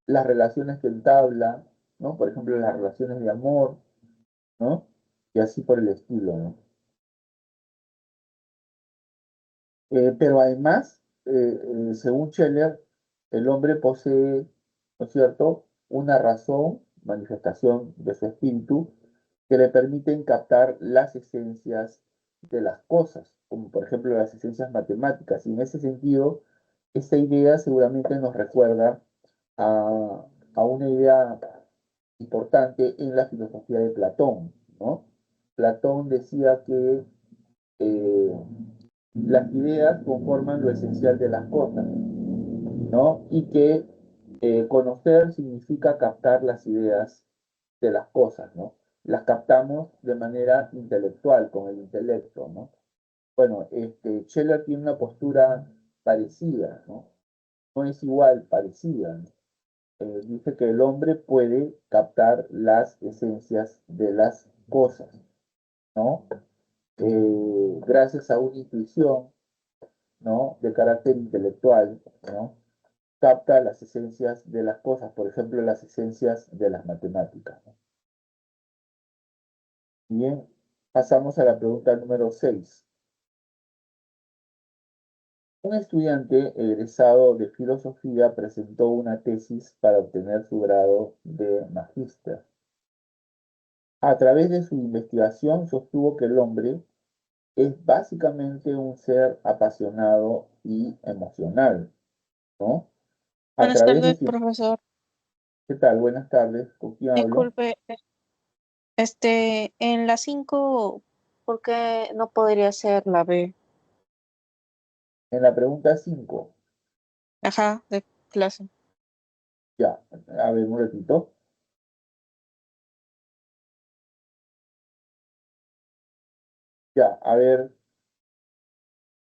S1: Las relaciones que entabla, ¿no? Por ejemplo, las relaciones de amor, ¿no? Y así por el estilo, ¿no? Pero además, según Scheller, el hombre posee, ¿no es cierto?, una razón, manifestación de su espíritu, que le permiten captar las esencias de las cosas, como por ejemplo las esencias matemáticas. Y en ese sentido, esta idea seguramente nos recuerda a una idea importante en la filosofía de Platón, ¿no? Platón decía que eh, las ideas conforman lo esencial de las cosas, ¿no? Y que conocer significa captar las ideas de las cosas, ¿no? Las captamos de manera intelectual, con el intelecto, ¿no? Bueno, Scheller tiene una postura parecida, ¿no? No es igual, parecida, ¿no? Dice que el hombre puede captar las esencias de las cosas, ¿no? Gracias a una intuición, ¿no? De carácter intelectual, ¿no? Capta las esencias de las cosas, por ejemplo, las esencias de las matemáticas, ¿no? Bien, pasamos a la pregunta número 6. Un estudiante egresado de filosofía presentó una tesis para obtener su grado de magíster. A través de su investigación sostuvo que el hombre es básicamente un ser apasionado y emocional, ¿no? A
S3: Buenas
S1: través de
S3: tardes,
S1: su...
S3: profesor.
S1: ¿Qué tal? Buenas tardes. ¿Con quién hablo?
S3: Disculpe, en la 5, ¿por qué no podría ser la B?
S1: En la pregunta 5.
S3: Ajá, de clase.
S1: Ya, a ver, un ratito. Ya, a ver,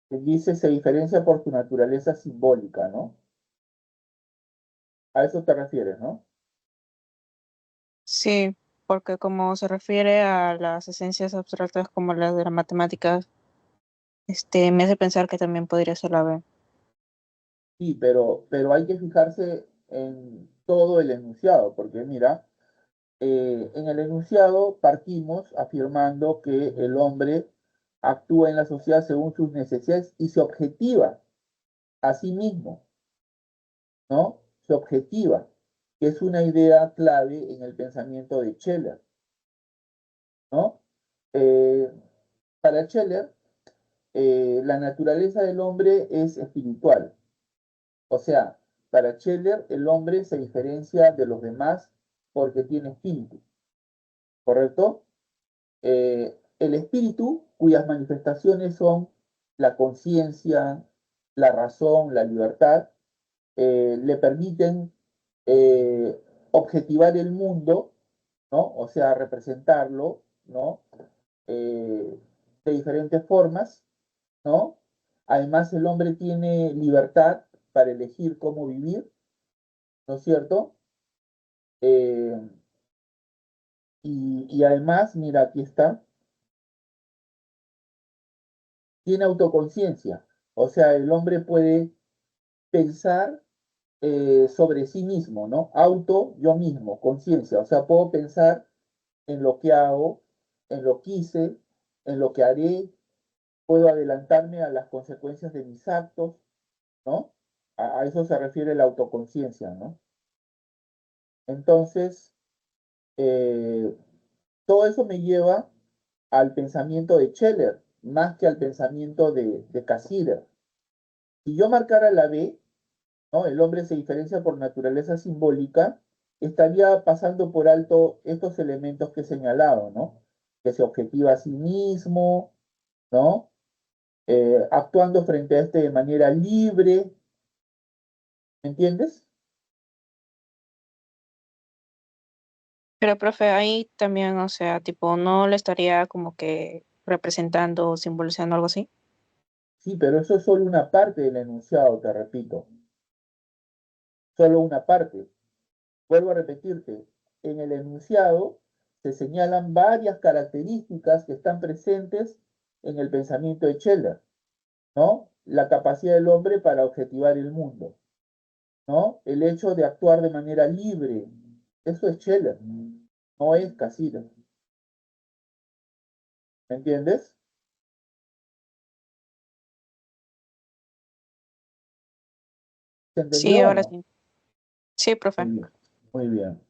S1: dice se diferencia por su naturaleza simbólica, ¿no? A eso te refieres, ¿no?
S3: Sí, porque como se refiere a las esencias abstractas como las de las matemáticas, me hace pensar que también podría ser la B.
S1: Sí, pero hay que fijarse en todo el enunciado, porque mira, en el enunciado partimos afirmando que el hombre actúa en la sociedad según sus necesidades y se objetiva a sí mismo, ¿no? Se objetiva, que es una idea clave en el pensamiento de Scheller, ¿no? Eh, para Scheller, la naturaleza del hombre es espiritual. O sea, para Scheller, el hombre se diferencia de los demás porque tiene espíritu, ¿correcto? El espíritu, cuyas manifestaciones son la conciencia, la razón, la libertad, le permiten eh, objetivar el mundo, ¿no? O sea, representarlo, ¿no? Eh, de diferentes formas, ¿no? Además, el hombre tiene libertad para elegir cómo vivir, ¿no es cierto? Eh, y además, mira, aquí está, tiene autoconciencia, o sea, el hombre puede pensar sobre sí mismo, ¿no? Auto, yo mismo, conciencia, o sea, puedo pensar en lo que hago, en lo que hice, en lo que haré, puedo adelantarme a las consecuencias de mis actos, ¿no? A eso se refiere la autoconciencia, ¿no? Entonces, eh, todo eso me lleva al pensamiento de Scheller, más que al pensamiento de Cassirer. Si yo marcara la B, ¿no? El hombre se diferencia por naturaleza simbólica, estaría pasando por alto estos elementos que he señalado, ¿no? Que se objetiva a sí mismo, ¿no? Actuando frente a este de manera libre, ¿me entiendes?
S3: Pero, profe, ahí también, o sea, tipo, no le estaría como que representando o simbolizando algo así.
S1: Sí, pero eso es solo una parte del enunciado, te repito, solo una parte. Vuelvo a repetirte, en el enunciado se señalan varias características que están presentes en el pensamiento de Scheller, ¿no? La capacidad del hombre para objetivar el mundo, ¿no? El hecho de actuar de manera libre, eso es Scheller, no es Cassirer, ¿me entiendes? ¿Se
S3: Sí,
S1: entendió o
S3: ahora
S1: no?
S3: sí. Sí,
S1: Muy
S3: profe.
S1: bien, muy bien.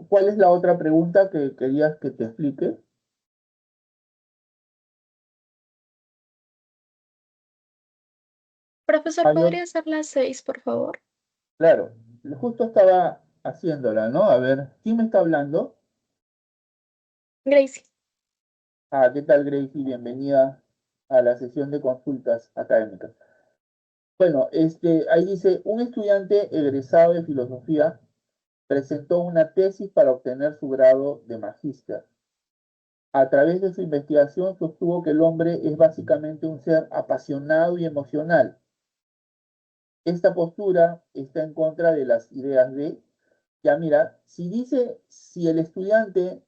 S1: ¿Cuál es la otra pregunta que querías que te explique?
S4: Profesor,
S1: Mayor,
S4: ¿podría ser las 6, por favor?
S1: claro, justo estaba haciéndola, ¿no? A ver, ¿quién me está hablando?
S4: Gracie.
S1: Ah, ¿qué tal, Gracie? Bienvenida a la sesión de consultas académicas. Bueno, ahí dice, un estudiante egresado de filosofía presentó una tesis para obtener su grado de magíster. A través de su investigación sostuvo que el hombre es básicamente un ser apasionado y emocional. Esta postura está en contra de las ideas de, ya mira, si dice, si el estudiante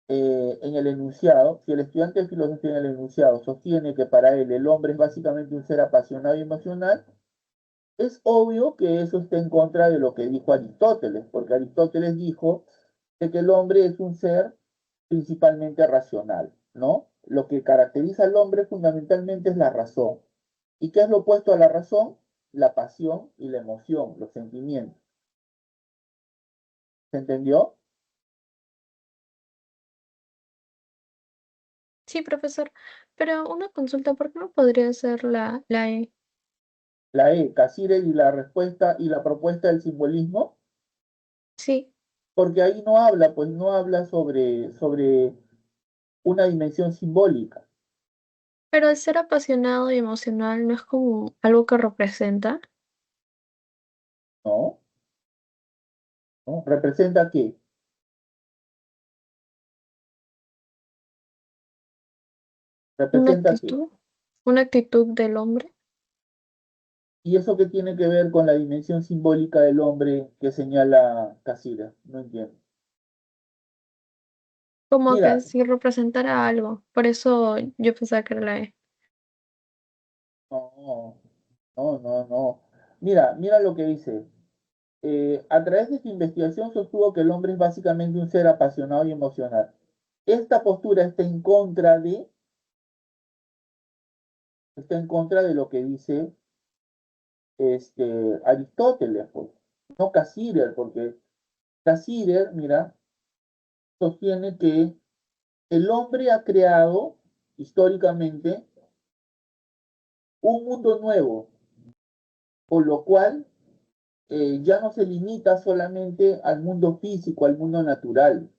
S1: en el enunciado, si el estudiante de filosofía en el enunciado sostiene que para él el hombre es básicamente un ser apasionado y emocional, es obvio que eso está en contra de lo que dijo Aristóteles, porque Aristóteles dijo de que el hombre es un ser principalmente racional, ¿no? Lo que caracteriza al hombre fundamentalmente es la razón. ¿Y qué es lo opuesto a la razón? La pasión y la emoción, los sentimientos. ¿Se entendió?
S4: Sí, profesor. Pero una consulta, ¿por qué no podría ser la E?
S1: La E, Casire y la respuesta y la propuesta del simbolismo,
S4: Sí,
S1: porque ahí no habla, pues no habla sobre una dimensión simbólica,
S4: pero el ser apasionado y emocional no es como algo que representa.
S1: ¿no? ¿No? ¿Representa qué? ¿Representa qué?
S4: Una actitud del hombre.
S1: ¿Y eso qué tiene que ver con la dimensión simbólica del hombre que señala Casira? No entiendo.
S4: como que
S1: Mira,
S4: si representara algo. Por eso yo pensaba que era la E.
S1: no, no. Mira lo que dice. A través de su investigación sostuvo que el hombre es básicamente un ser apasionado y emocional. Esta postura está en contra de lo que dice Aristóteles, pues, no Cassirer, porque Cassirer, mira, sostiene que el hombre ha creado históricamente un mundo nuevo, por lo cual ya no se limita solamente al mundo físico, al mundo natural,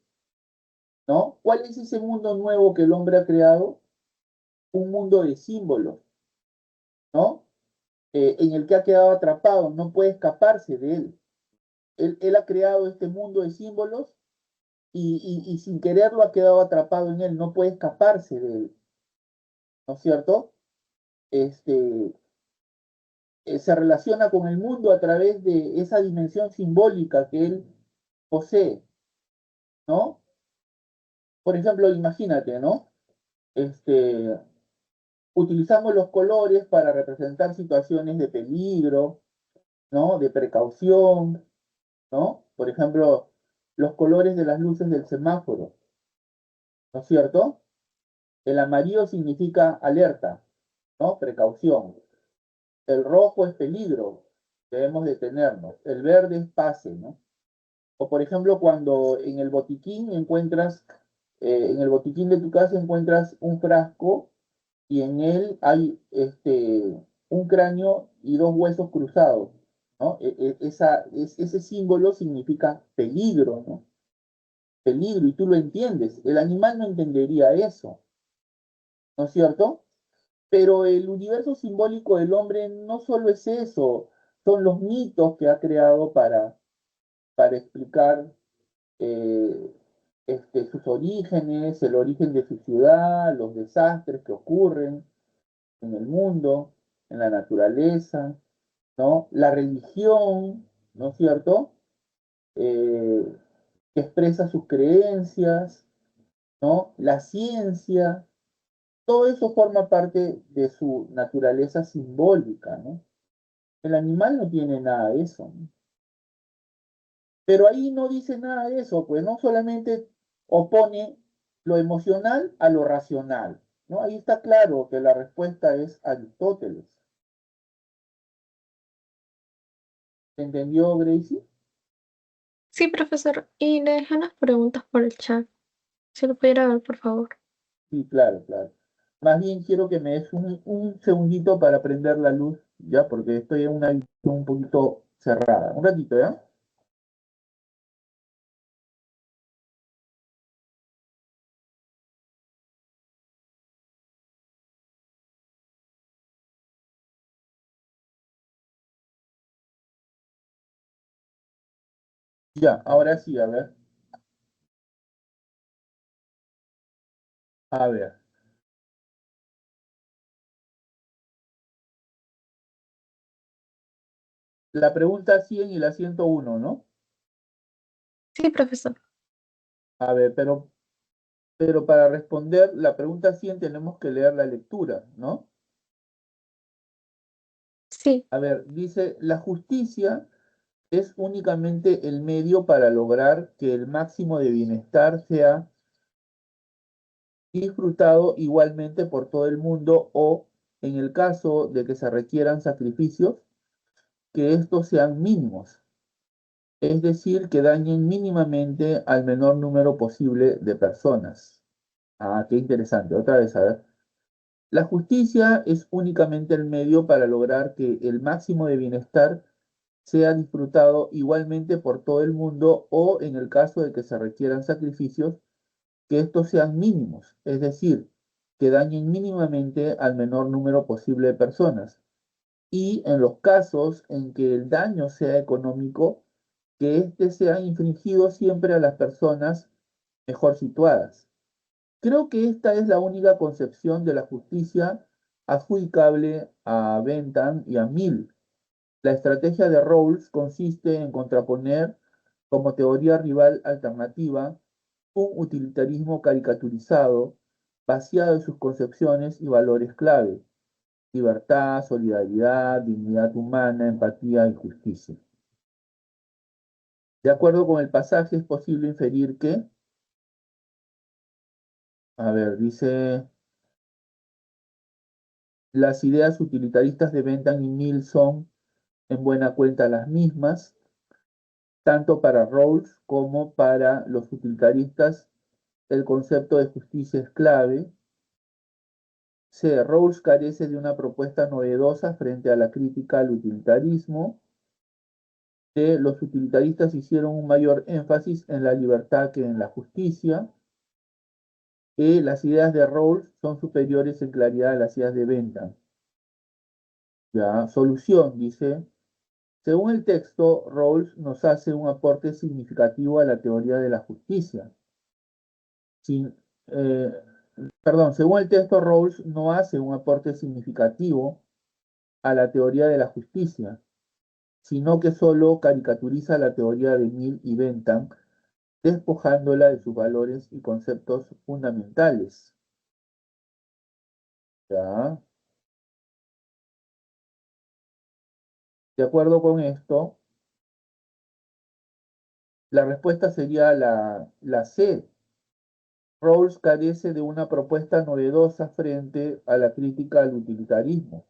S1: ¿no? ¿Cuál es ese mundo nuevo que el hombre ha creado? Un mundo de símbolos, ¿no? En el que ha quedado atrapado, no puede escaparse de él. Él ha creado este mundo de símbolos y sin quererlo ha quedado atrapado en él, no puede escaparse de él, ¿no es cierto? Este, Se relaciona con el mundo a través de esa dimensión simbólica que él posee, ¿no? Por ejemplo, imagínate, ¿no? Este, Utilizamos los colores para representar situaciones de peligro, ¿no? De precaución, ¿no? Por ejemplo, los colores de las luces del semáforo, ¿no es cierto? El amarillo significa alerta, ¿no? Precaución. El rojo es peligro, debemos detenernos. El verde es pase, ¿no? O por ejemplo, cuando en el botiquín de tu casa encuentras un frasco y en él hay un cráneo y dos huesos cruzados, ¿no? Ese símbolo significa peligro, ¿no? Peligro, y tú lo entiendes. El animal no entendería eso, ¿no es cierto? Pero el universo simbólico del hombre no solo es eso, son los mitos que ha creado para explicar eh, sus orígenes, el origen de su ciudad, los desastres que ocurren en el mundo, en la naturaleza, ¿no? La religión, ¿no es cierto? Eh, que expresa sus creencias, ¿no? La ciencia, todo eso forma parte de su naturaleza simbólica, ¿no? El animal no tiene nada de eso, ¿no? Pero ahí no dice nada de eso, pues no solamente opone lo emocional a lo racional, ¿no? Ahí está claro que la respuesta es Aristóteles. ¿Entendió, Gracie?
S4: Sí, profesor. Y le dejé unas preguntas por el chat. Si lo pudiera ver, por favor.
S1: Sí, claro. Más bien quiero que me des un segundito para prender la luz, ¿ya? Porque estoy en una habitación un poquito cerrada. Un ratito, ¿ya? Ya, ahora sí, a ver. A ver. La pregunta 100 y la 101, ¿no?
S4: Sí, profesor.
S1: A ver, pero para responder la pregunta 100 tenemos que leer la lectura, ¿no?
S4: Sí.
S1: A ver, dice, la justicia es únicamente el medio para lograr que el máximo de bienestar sea disfrutado igualmente por todo el mundo o, en el caso de que se requieran sacrificios, que estos sean mínimos, es decir, que dañen mínimamente al menor número posible de personas. Ah, qué interesante. Otra vez, a ver. La justicia es únicamente el medio para lograr que el máximo de bienestar sea disfrutado igualmente por todo el mundo o, en el caso de que se requieran sacrificios, que estos sean mínimos, es decir, que dañen mínimamente al menor número posible de personas. Y en los casos en que el daño sea económico, que éste sea infligido siempre a las personas mejor situadas. Creo que esta es la única concepción de la justicia adjudicable a Bentham y a Mill. La estrategia de Rawls consiste en contraponer como teoría rival alternativa un utilitarismo caricaturizado, vaciado de sus concepciones y valores clave: libertad, solidaridad, dignidad humana, empatía y justicia. De acuerdo con el pasaje, es posible inferir que, a ver, dice, las ideas utilitaristas de Bentham y Mill son en buena cuenta las mismas, tanto para Rawls como para los utilitaristas. El concepto de justicia es clave. C. Rawls carece de una propuesta novedosa frente a la crítica al utilitarismo. D. Los utilitaristas hicieron un mayor énfasis en la libertad que en la justicia. E. Las ideas de Rawls son superiores en claridad a las ideas de Bentham. Ya, solución, dice. Según el texto, Rawls nos hace un aporte significativo a la teoría de la justicia. Sin, eh, según el texto, Rawls no hace un aporte significativo a la teoría de la justicia, sino que solo caricaturiza la teoría de Mill y Bentham, despojándola de sus valores y conceptos fundamentales. ¿Ya? De acuerdo con esto, la respuesta sería la C. Rawls carece de una propuesta novedosa frente a la crítica al utilitarismo.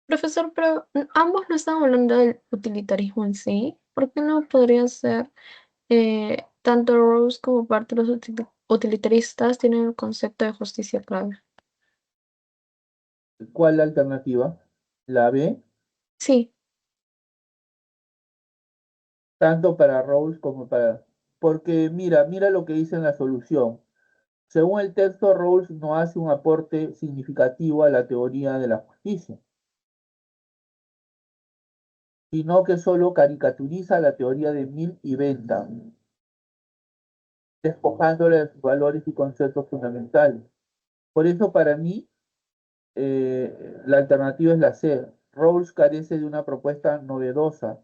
S4: Profesor, pero ambos no están hablando del utilitarismo en sí. ¿Por qué no podría ser tanto Rawls como parte de los utilitaristas tienen el concepto de justicia clave?
S1: ¿Cuál es la alternativa? La B,
S4: Sí,
S1: tanto para Rawls como para... Porque mira lo que dice en la solución. Según el texto, Rawls no hace un aporte significativo a la teoría de la justicia, sino que solo caricaturiza la teoría de Mill y Bentham, despojándola de sus valores y conceptos fundamentales. Por eso, para mí, la alternativa es la C. Rawls carece de una propuesta novedosa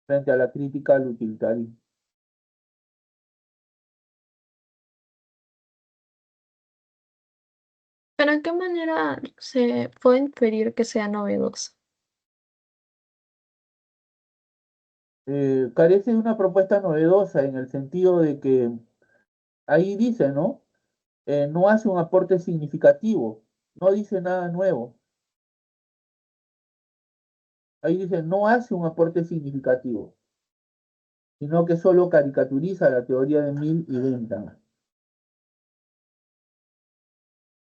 S1: frente a la crítica al utilitarismo.
S4: pero ¿en qué manera se puede inferir que sea novedosa?
S1: Carece de una propuesta novedosa en el sentido de que ahí dice, ¿no? No hace un aporte significativo, no dice nada nuevo. Ahí dice, no hace un aporte significativo, sino que solo caricaturiza la teoría de Mill y Bentham.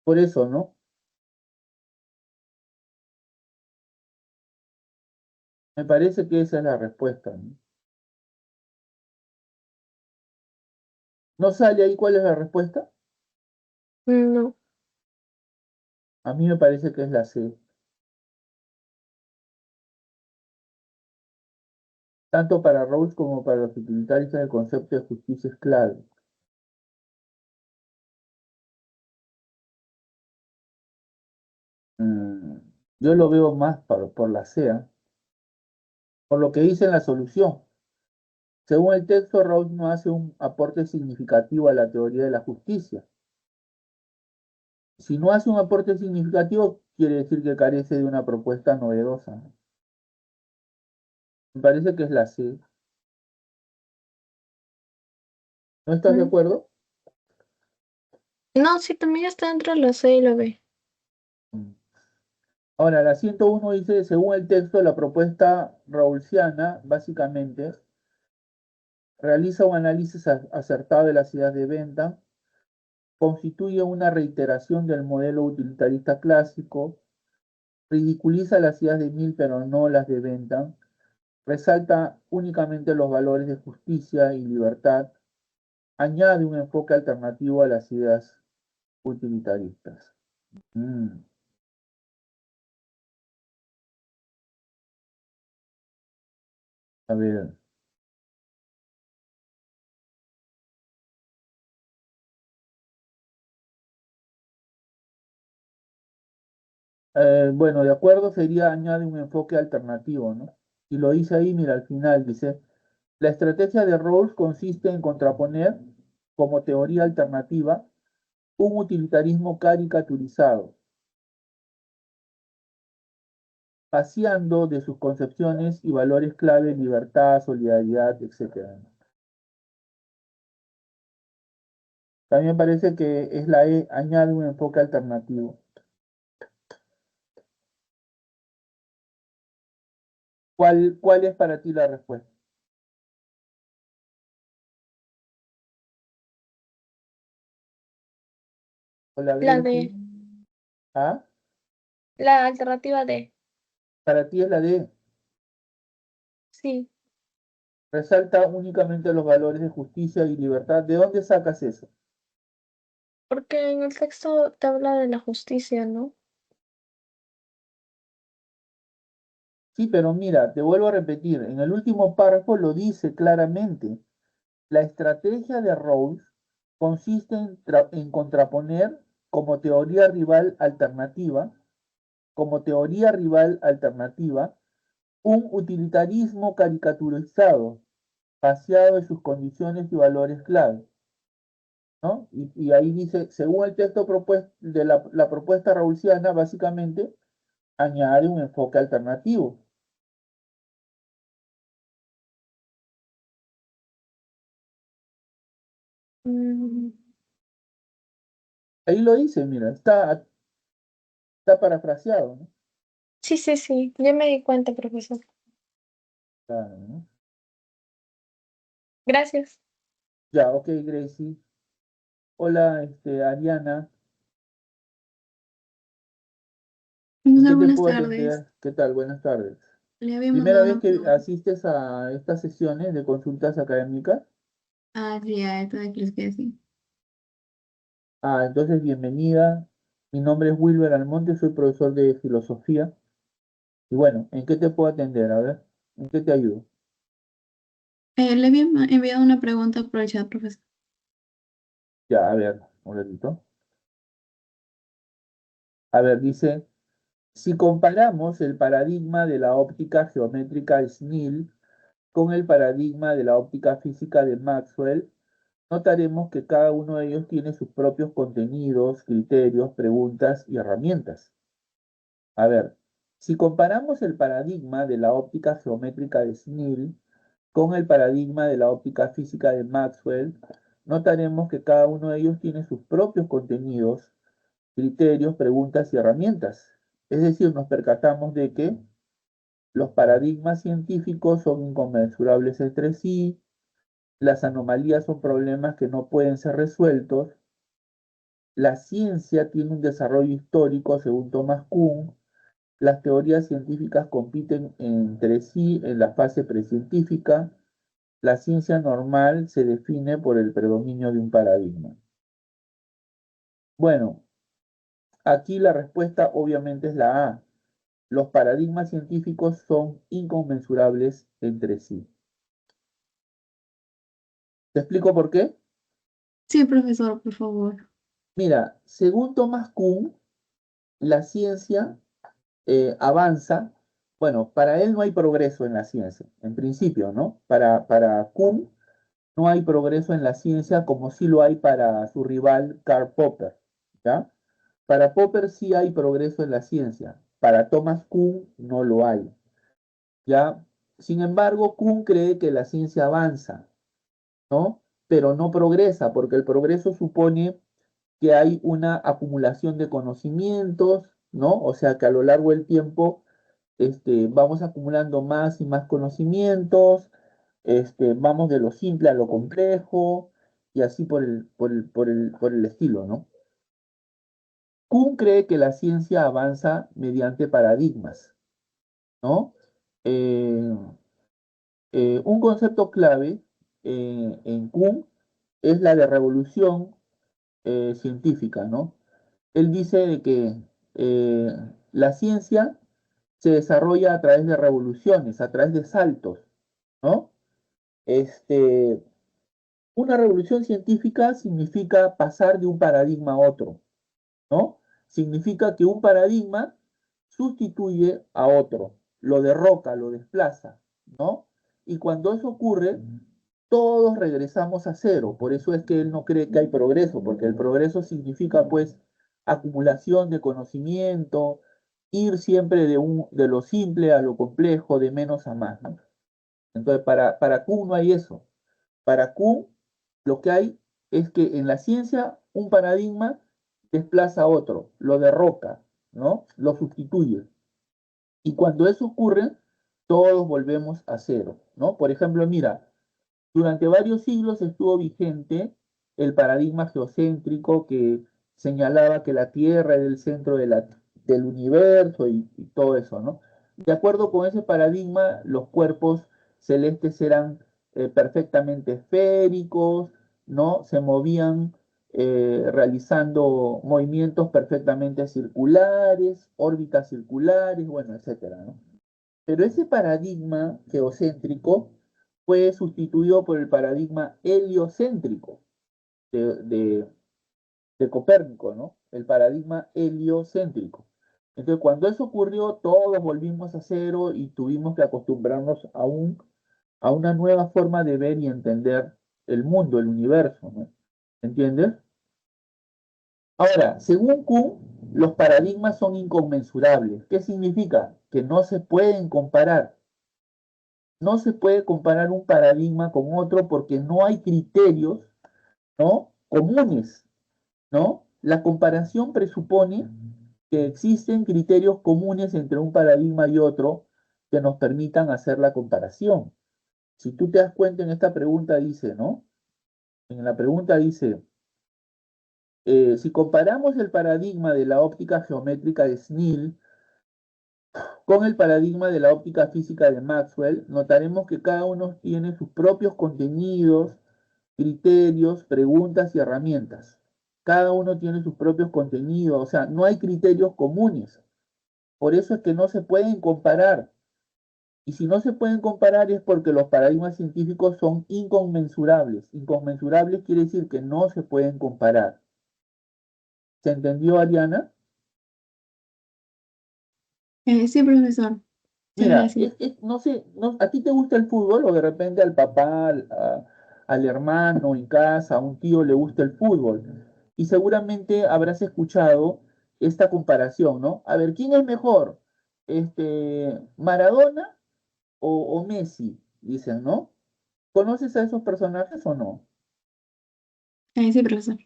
S1: Por eso, ¿no? Me parece que esa es la respuesta, ¿no? ¿No sale ahí cuál es la respuesta?
S4: No.
S1: A mí me parece que es la C. Tanto para Rawls como para los utilitaristas el concepto de justicia es clave. Mm, yo lo veo más por la C, ¿ah? Por lo que dice en la solución. Según el texto, Rawls no hace un aporte significativo a la teoría de la justicia. Si no hace un aporte significativo, quiere decir que carece de una propuesta novedosa. Me parece que es la C. ¿No estás de
S4: Mm.
S1: acuerdo?
S4: No, sí, también está entre la C y la B.
S1: Mm. Ahora, la 101 dice, según el texto, la propuesta rawlsiana, básicamente, realiza un análisis acertado de las ideas de Bentham, constituye una reiteración del modelo utilitarista clásico, ridiculiza las ideas de Mill pero no las de Bentham, resalta únicamente los valores de justicia y libertad, añade un enfoque alternativo a las ideas utilitaristas. Mm, a ver. Bueno, de acuerdo sería añade un enfoque alternativo, ¿no? Y lo dice ahí, mira, al final dice, La estrategia de Rawls consiste en contraponer, como teoría alternativa, un utilitarismo caricaturizado, paseando de sus concepciones y valores clave, libertad, solidaridad, etc. También parece que es la E, añade un enfoque alternativo. ¿Cuál es para ti la respuesta? Hola,
S4: La
S1: Gracie.
S4: D,
S1: ¿Ah?
S4: la alternativa D.
S1: Para ti es la D.
S4: Sí,
S1: Resalta únicamente los valores de justicia y libertad. ¿De dónde sacas eso?
S4: porque en el texto te habla de la justicia, ¿no?
S1: Sí, pero mira, te vuelvo a repetir, en el último párrafo lo dice claramente. La estrategia de Rawls consiste en contraponer como teoría rival alternativa, un utilitarismo caricaturizado, vaciado de sus condiciones y valores clave, ¿no? Y ahí dice, según el texto de la propuesta rawlsiana, básicamente añade un enfoque alternativo.
S4: Mm,
S1: Ahí lo dice, mira, está parafraseado, ¿no?
S4: sí, sí, sí, ya me di cuenta, profesor.
S1: Claro, ¿no?
S4: Gracias.
S1: Ya, ok, Gracie. Hola, Ariana. ¿En qué
S5: Hola,
S1: te
S5: buenas
S1: puedo
S5: tardes.
S1: atender? ¿Qué tal? Buenas tardes.
S5: Le había
S1: ¿Primera
S5: mandado
S1: vez
S5: una
S1: que
S5: pregunta.
S1: asistes a estas sesiones de consultas académicas?
S5: Ah, sí, a esta de que que sí.
S1: Ah, entonces bienvenida. Mi nombre es Wilber Almonte, soy profesor de filosofía. Y bueno, ¿en qué te puedo atender? A ver, ¿en qué te ayudo?
S5: Le había enviado una pregunta por el chat, profesor.
S1: Ya, a ver, un ratito. A ver, dice, si comparamos el paradigma de la óptica geométrica Snell con el paradigma de la óptica física de Maxwell, notaremos que cada uno de ellos tiene sus propios contenidos, criterios, preguntas y herramientas. A ver, si comparamos el paradigma de la óptica geométrica de Snell con el paradigma de la óptica física de Maxwell, notaremos que cada uno de ellos tiene sus propios contenidos, criterios, preguntas y herramientas. Es decir, nos percatamos de que los paradigmas científicos son inconmensurables entre sí, las anomalías son problemas que no pueden ser resueltos, la ciencia tiene un desarrollo histórico según Thomas Kuhn, las teorías científicas compiten entre sí en la fase precientífica, la ciencia normal se define por el predominio de un paradigma. Bueno, aquí la respuesta obviamente es la A. Los paradigmas científicos son inconmensurables entre sí. ¿Te explico por qué?
S5: Sí, profesor, por favor.
S1: Mira, según Thomas Kuhn, la ciencia avanza. Bueno, para él no hay progreso en la ciencia, en principio, ¿no? Para Kuhn no hay progreso en la ciencia como sí lo hay para su rival Karl Popper, ¿ya? Para Popper sí hay progreso en la ciencia, para Thomas Kuhn no lo hay, ¿ya? Sin embargo, Kuhn cree que la ciencia avanza, ¿no? Pero no progresa, porque el progreso supone que hay una acumulación de conocimientos, ¿no? O sea que a lo largo del tiempo vamos acumulando más y más conocimientos, vamos de lo simple a lo complejo y así por el estilo, ¿no? Kuhn cree que la ciencia avanza mediante paradigmas, ¿no? Eh, un concepto clave en Kuhn es la de revolución científica, ¿no? Él dice de que eh, la ciencia se desarrolla a través de revoluciones, a través de saltos, ¿no? Este, una revolución científica significa pasar de un paradigma a otro, ¿no? Significa que un paradigma sustituye a otro, lo derroca, lo desplaza, ¿no? y cuando eso ocurre, todos regresamos a cero. Por eso es que él no cree que hay progreso, porque el progreso significa pues acumulación de conocimiento, ir siempre de lo simple a lo complejo, de menos a más, ¿no? Entonces, para Kuhn no hay eso. Para Kuhn, lo que hay es que en la ciencia un paradigma desplaza a otro, lo derroca, ¿no? Lo sustituye. Y cuando eso ocurre, todos volvemos a cero, ¿no? Por ejemplo, mira, durante varios siglos estuvo vigente el paradigma geocéntrico que señalaba que la Tierra era el centro del universo y todo eso, ¿no? De acuerdo con ese paradigma, los cuerpos celestes eran perfectamente esféricos, ¿no? Se movían realizando movimientos perfectamente circulares, órbitas circulares, bueno, etcétera, ¿no? Pero ese paradigma geocéntrico fue sustituido por el paradigma heliocéntrico de, de- de Copérnico, ¿no? El paradigma heliocéntrico. Entonces, cuando eso ocurrió, todos volvimos a cero y tuvimos que acostumbrarnos a una nueva forma de ver y entender el mundo, el universo, ¿no? ¿Entiendes? Ahora, según Kuhn, los paradigmas son inconmensurables. ¿Qué significa? Que no se pueden comparar. No se puede comparar un paradigma con otro porque no hay criterios, ¿no? Comunes, ¿no? La comparación presupone que existen criterios comunes entre un paradigma y otro que nos permitan hacer la comparación. Si tú te das cuenta en esta pregunta dice, ¿no? En la pregunta dice, si comparamos el paradigma de la óptica geométrica de Snell con el paradigma de la óptica física de Maxwell, notaremos que cada uno tiene sus propios contenidos, criterios, preguntas y herramientas. Cada uno tiene sus propios contenidos, o sea, no hay criterios comunes. Por eso es que no se pueden comparar. Y si no se pueden comparar es porque los paradigmas científicos son inconmensurables. Inconmensurables quiere decir que no se pueden comparar. ¿Se entendió, Ariana?
S5: Sí, profesor. Muchas
S1: Mira,
S5: gracias.
S1: no sé, ¿a ti te gusta el fútbol o de repente al papá, al hermano en casa, a un tío le gusta el fútbol? Y seguramente habrás escuchado esta comparación, ¿no? A ver, ¿quién es mejor? ¿Maradona o Messi? Dicen, ¿no? ¿Conoces a esos personajes o no?
S5: Sí, profesor.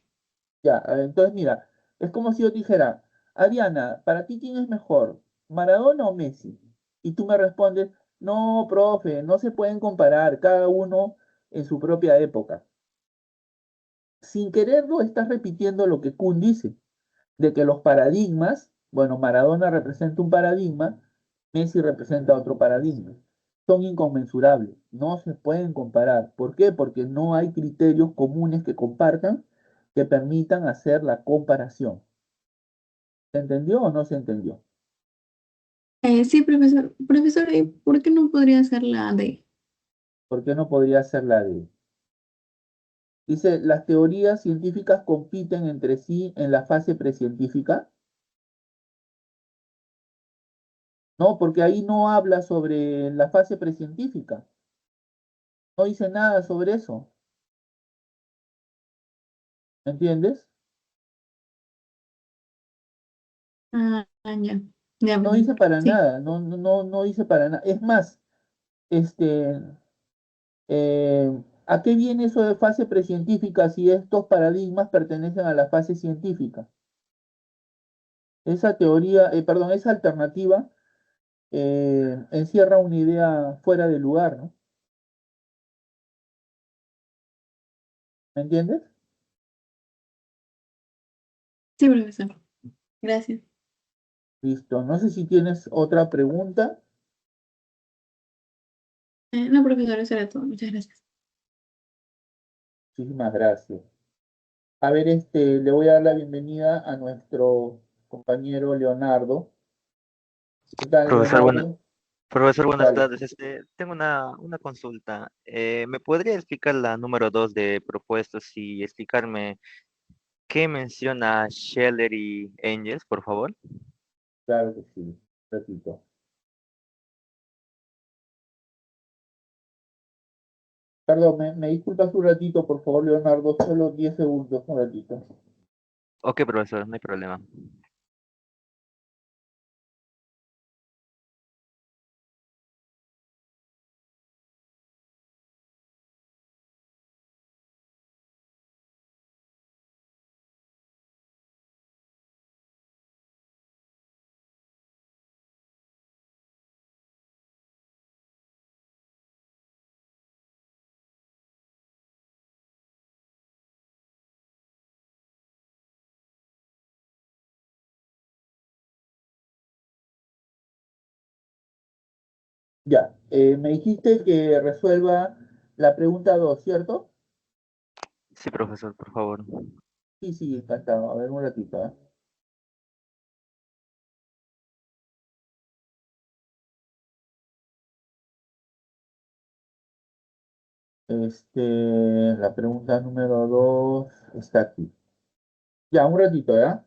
S1: Ya, entonces mira, es como si yo te dijera, Ariana, ¿para ti quién es mejor, Maradona o Messi? Y tú me respondes, no, profe, no se pueden comparar, cada uno en su propia época. Sin quererlo, estás repitiendo lo que Kuhn dice, de que los paradigmas, bueno, Maradona representa un paradigma, Messi representa otro paradigma. Son inconmensurables, no se pueden comparar. ¿Por qué? Porque no hay criterios comunes que compartan que permitan hacer la comparación. ¿Se entendió o no se entendió?
S5: Sí, profesor. Profesor, ¿y por qué no podría ser la D?
S1: ¿Por qué no podría ser la de? Dice, las teorías científicas compiten entre sí en la fase precientífica. No, porque ahí no habla sobre la fase precientífica. No dice nada sobre eso. ¿Entiendes?
S5: Ah, ya. Ya,
S1: No
S5: profesor.
S1: dice para
S5: Sí.
S1: nada, no dice para nada. Es más, este, ¿a qué viene eso de fase precientífica si estos paradigmas pertenecen a la fase científica? Esa teoría, perdón, esa alternativa encierra una idea fuera de lugar, ¿no? ¿Me entiendes?
S5: Sí, profesor. Gracias.
S1: Listo. No sé si tienes otra pregunta.
S5: No, profesor, eso era todo. Muchas gracias.
S1: Muchísimas gracias. A ver, le voy a dar la bienvenida a nuestro compañero Leonardo. ¿Qué tal,
S6: Profesor,
S1: Leonardo?
S6: profesor, buenas
S1: Dale.
S6: tardes. Tengo una consulta. ¿Me podría explicar la número 2 de propuestos y explicarme qué menciona Scheller y Engels, por favor?
S1: Claro que sí. Repito. Perdón, me disculpas un ratito, por favor, Leonardo, solo 10 segundos, un ratito.
S6: Ok, profesor, no hay problema.
S1: Ya, me dijiste que resuelva la pregunta 2, ¿cierto?
S6: Sí, profesor, por favor.
S1: Sí, sí, encantado. A ver, un ratito, ¿eh? La pregunta número 2 está aquí. Ya, un ratito, ¿ya?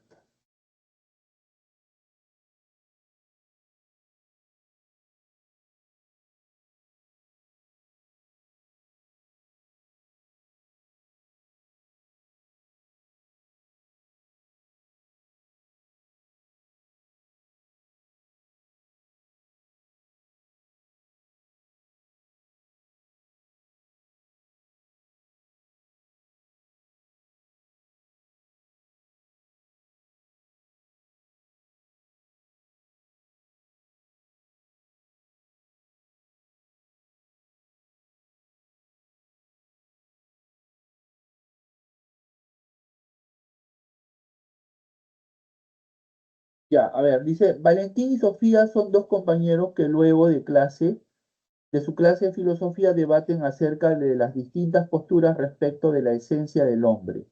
S1: Ya, a ver, dice, Valentín y Sofía son dos compañeros que luego de su clase de filosofía, debaten acerca de las distintas posturas respecto de la esencia del hombre.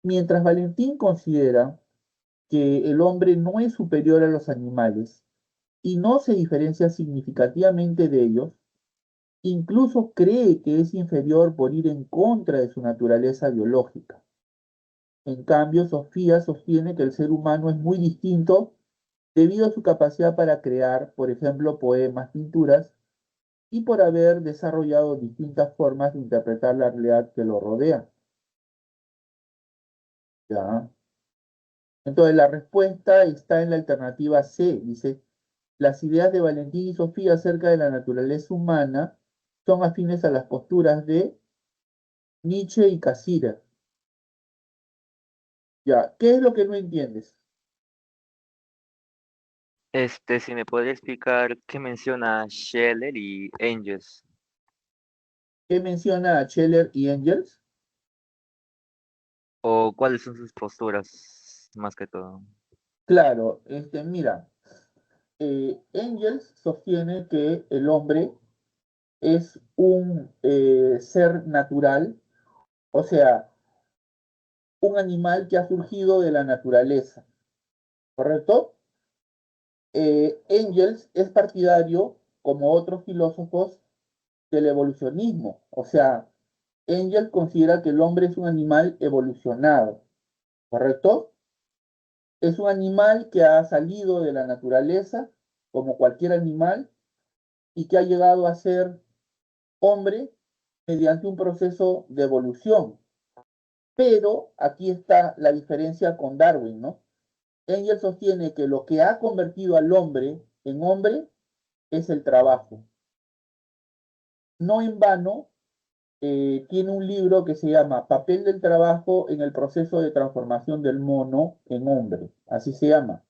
S1: Mientras Valentín considera que el hombre no es superior a los animales y no se diferencia significativamente de ellos, incluso cree que es inferior por ir en contra de su naturaleza biológica. En cambio, Sofía sostiene que el ser humano es muy distinto debido a su capacidad para crear, por ejemplo, poemas, pinturas, y por haber desarrollado distintas formas de interpretar la realidad que lo rodea. ¿Ya? Entonces, la respuesta está en la alternativa C. Dice, las ideas de Valentín y Sofía acerca de la naturaleza humana son afines a las posturas de Nietzsche y Cassirer. Ya, ¿qué es lo que no entiendes?
S6: Si me podría explicar qué menciona Scheller y Engels,
S1: ¿Qué menciona a Scheller y Engels?
S6: o cuáles son sus posturas, más que todo.
S1: Claro, mira, Engels sostiene que el hombre es un ser natural, o sea, un animal que ha surgido de la naturaleza, ¿correcto? Engels es partidario, como otros filósofos, del evolucionismo, o sea, Engels considera que el hombre es un animal evolucionado, ¿correcto? Es un animal que ha salido de la naturaleza, como cualquier animal, y que ha llegado a ser hombre mediante un proceso de evolución. Pero aquí está la diferencia con Darwin, ¿no? Engels sostiene que lo que ha convertido al hombre en hombre es el trabajo. No en vano, tiene un libro que se llama Papel del trabajo en el proceso de transformación del mono en hombre. Así se llama.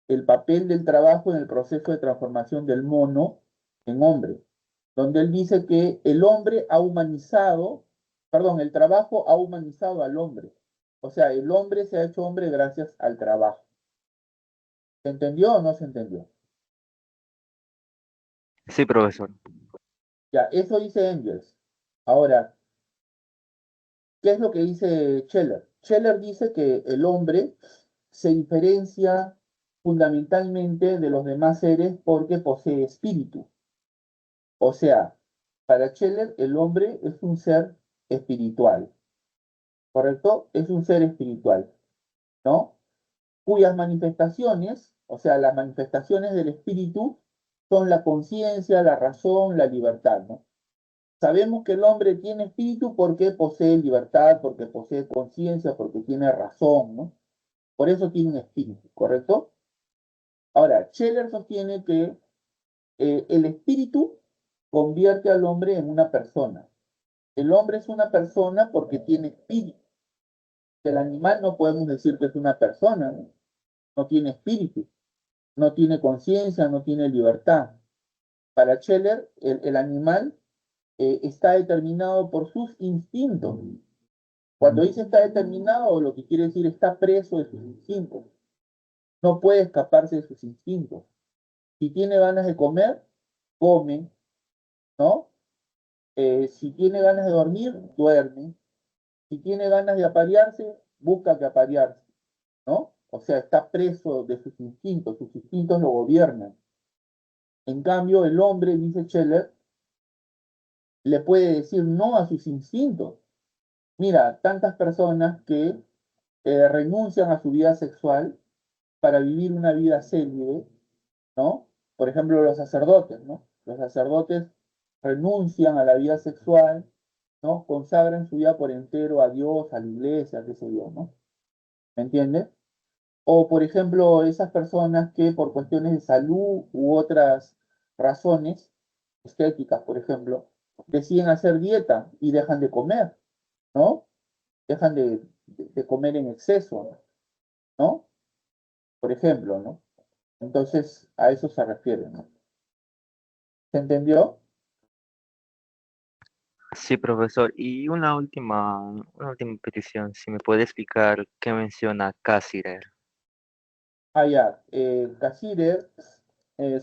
S1: El papel del trabajo en el proceso de transformación del mono en hombre. Donde él dice que el hombre ha humanizado, perdón, el trabajo ha humanizado al hombre. O sea, el hombre se ha hecho hombre gracias al trabajo. ¿Se entendió o no se entendió?
S6: Sí, profesor.
S1: Ya, eso dice Engels. Ahora, ¿qué es lo que dice Scheller? Scheller dice que el hombre se diferencia fundamentalmente de los demás seres porque posee espíritu. O sea, para Scheller el hombre es un ser espiritual, ¿correcto? Es un ser espiritual, ¿no? Cuyas manifestaciones, o sea, las manifestaciones del espíritu son la conciencia, la razón, la libertad, ¿no? Sabemos que el hombre tiene espíritu porque posee libertad, porque posee conciencia, porque tiene razón, ¿no? Por eso tiene un espíritu, ¿correcto? Ahora, Scheller sostiene que el espíritu convierte al hombre en una persona. El hombre es una persona porque tiene espíritu. El animal no podemos decir que es una persona, ¿no? No tiene espíritu, no tiene conciencia, no tiene libertad. Para Scheller, el animal está determinado por sus instintos. Cuando dice está determinado, lo que quiere decir está preso de sus instintos. No puede escaparse de sus instintos. Si tiene ganas de comer, come, ¿no? Si tiene ganas de dormir, duerme. Si tiene ganas de aparearse, busca que aparearse, ¿no? O sea, está preso de sus instintos lo gobiernan. En cambio, el hombre, dice Scheller, le puede decir no a sus instintos. Mira, tantas personas que renuncian a su vida sexual para vivir una vida célibe, ¿no? Por ejemplo, los sacerdotes, ¿no? Los sacerdotes renuncian a la vida sexual, ¿no? Consagran su vida por entero a Dios, a la iglesia, qué sé yo, ¿no? ¿Me entiendes? O, por ejemplo, esas personas que por cuestiones de salud u otras razones estéticas, por ejemplo, deciden hacer dieta y dejan de comer, ¿no? Dejan de comer en exceso, ¿no? Por ejemplo, ¿no? Entonces, a eso se refiere, ¿no? ¿Se entendió?
S6: Sí, profesor. Y una última petición, si me puede explicar qué menciona Cassirer.
S1: Ah, ya. Cassirer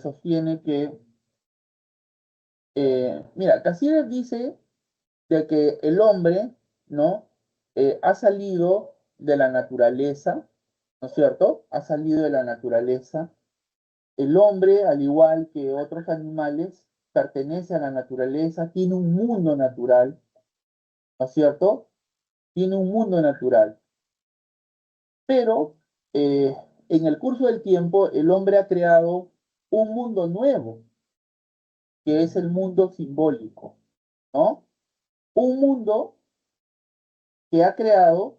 S1: sostiene que, mira, Cassirer dice de que el hombre, ¿no? Ha salido de la naturaleza, ¿no es cierto? Ha salido de la naturaleza. El hombre, al igual que otros animales, pertenece a la naturaleza, tiene un mundo natural, ¿no es cierto? Tiene un mundo natural. Pero en el curso del tiempo, el hombre ha creado un mundo nuevo, que es el mundo simbólico, ¿no? Un mundo que ha creado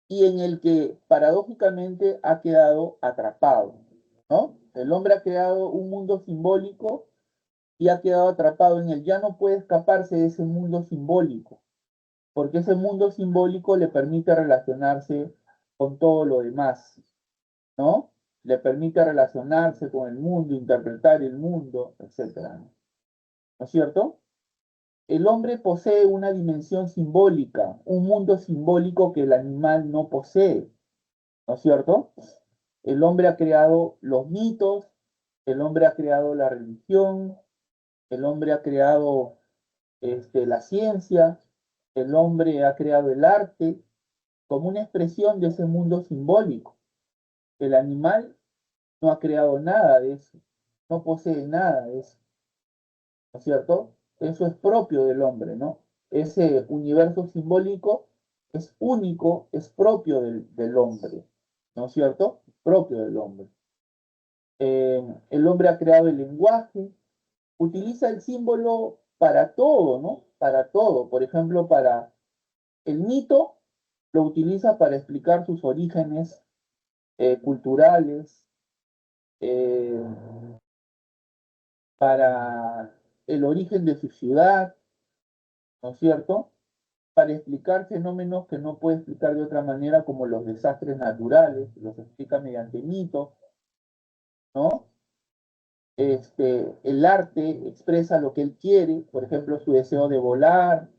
S1: y en el que paradójicamente ha quedado atrapado, ¿no? El hombre ha creado un mundo simbólico y ha quedado atrapado en él. Ya no puede escaparse de ese mundo simbólico, porque ese mundo simbólico le permite relacionarse con todo lo demás, ¿no? Le permite relacionarse con el mundo, interpretar el mundo, etcétera. ¿No es cierto? El hombre posee una dimensión simbólica, un mundo simbólico que el animal no posee, ¿no es cierto? El hombre ha creado los mitos, el hombre ha creado la religión, el hombre ha creado la ciencia, el hombre ha creado el arte como una expresión de ese mundo simbólico. El animal no ha creado nada de eso, no posee nada de eso, ¿no es cierto? Eso es propio del hombre, ¿no? Ese universo simbólico es único, es propio del hombre, ¿no es cierto? Propio del hombre. El hombre ha creado el lenguaje, utiliza el símbolo para todo, ¿no? Para todo. Por ejemplo, para el mito lo utiliza para explicar sus orígenes culturales, eh, para el origen de su ciudad, ¿no es cierto? Para explicar fenómenos que no puede explicar de otra manera, como los desastres naturales, los explica mediante mitos, ¿no? El arte expresa lo que él quiere, por ejemplo, su deseo de volar,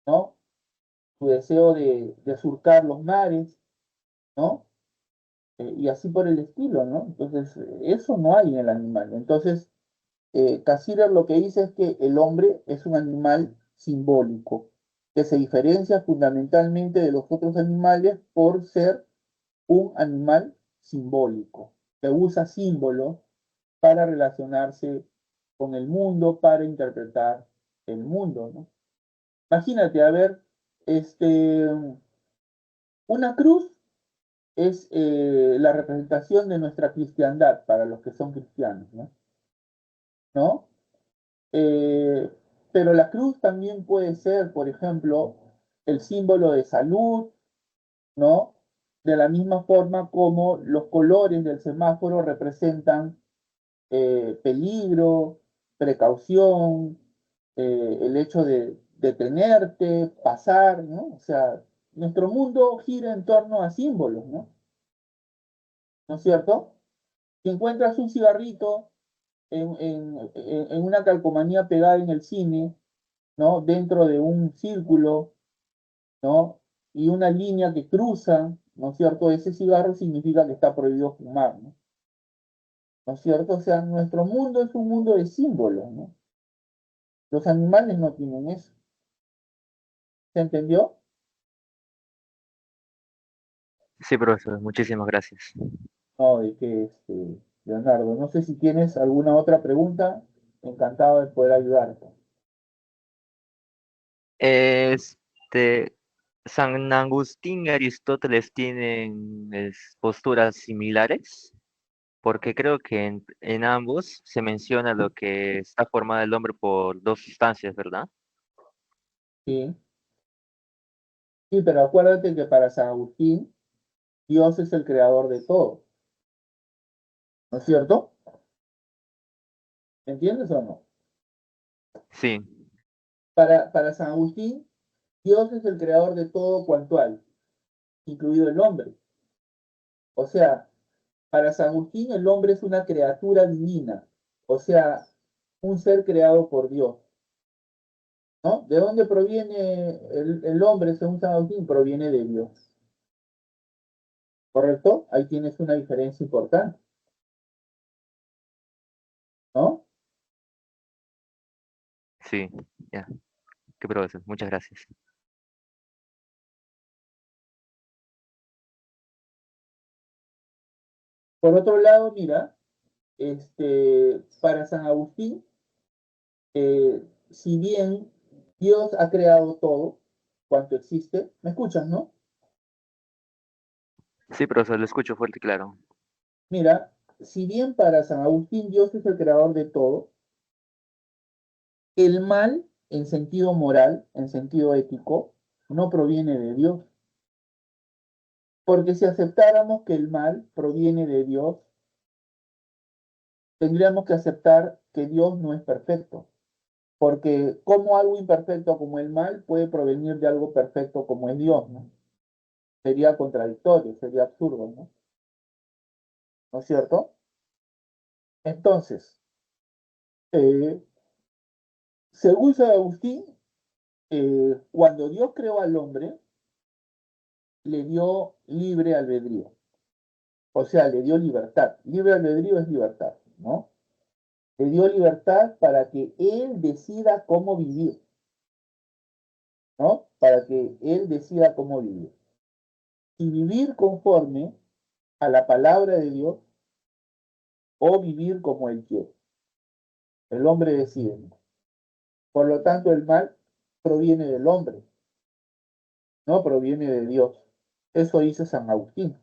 S1: ¿no? Su deseo de surcar los mares, ¿no? Y así por el estilo, ¿no? Entonces, eso no hay en el animal. Entonces, Cassirer lo que dice es que el hombre es un animal simbólico, que se diferencia fundamentalmente de los otros animales por ser un animal simbólico, que usa símbolos para relacionarse con el mundo, para interpretar el mundo, ¿no? Imagínate, a ver, este, una cruz es la representación de nuestra cristiandad para los que son cristianos, ¿no? ¿No? Eh, Pero la cruz también puede ser, por ejemplo, el símbolo de salud, ¿no? De la misma forma como los colores del semáforo representan peligro, precaución, el hecho de detenerte, pasar, ¿no? O sea, nuestro mundo gira en torno a símbolos, ¿no? ¿No es cierto? Si encuentras un cigarrito en una calcomanía pegada en el cine, ¿no? Dentro de un círculo, ¿no? Y una línea que cruza, ¿no es cierto? Ese cigarro significa que está prohibido fumar, ¿no? ¿No es cierto? O sea, nuestro mundo es un mundo de símbolos, ¿no? Los animales no tienen eso. ¿Se entendió?
S6: Sí, profesor, muchísimas gracias.
S1: No, de que, Leonardo, no sé si tienes alguna otra pregunta. Encantado de poder ayudarte.
S6: Este, San Agustín y Aristóteles tienen posturas similares, porque creo que en ambos se menciona lo que está formado el hombre por dos sustancias, ¿verdad?
S1: Sí, sí, pero acuérdate que para San Agustín, Dios es el creador de todo, ¿no es cierto? ¿Entiendes o no?
S6: Sí,
S1: Para San Agustín, Dios es el creador de todo cuanto hay, incluido el hombre. O sea, para San Agustín el hombre es una criatura divina, o sea, un ser creado por Dios, ¿no? ¿De dónde proviene el hombre según San Agustín? Proviene de Dios, ¿correcto? Ahí tienes una diferencia importante, ¿no?
S6: sí, ya, qué profesor, muchas gracias.
S1: Por otro lado, mira, para San Agustín, si bien Dios ha creado todo cuanto existe, ¿me escuchas, no?
S6: Sí, profesor, lo escucho fuerte y claro.
S1: Mira, si bien para San Agustín Dios es el creador de todo, el mal en sentido moral, en sentido ético, no proviene de Dios. Porque si aceptáramos que el mal proviene de Dios, tendríamos que aceptar que Dios no es perfecto. Porque como algo imperfecto como el mal puede provenir de algo perfecto como es Dios, ¿no? Sería contradictorio, sería absurdo, ¿no? ¿No es cierto? Entonces, eh, según San Agustín, cuando Dios creó al hombre, le dio libre albedrío. O sea, le dio libertad. Libre albedrío es libertad, ¿no? Le dio libertad para que él decida cómo vivir, ¿no? Para que él decida cómo vivir. Si vivir conforme a la palabra de Dios o vivir como él quiere. El hombre decide. Por lo tanto, el mal proviene del hombre, no proviene de Dios. Eso dice San Agustín,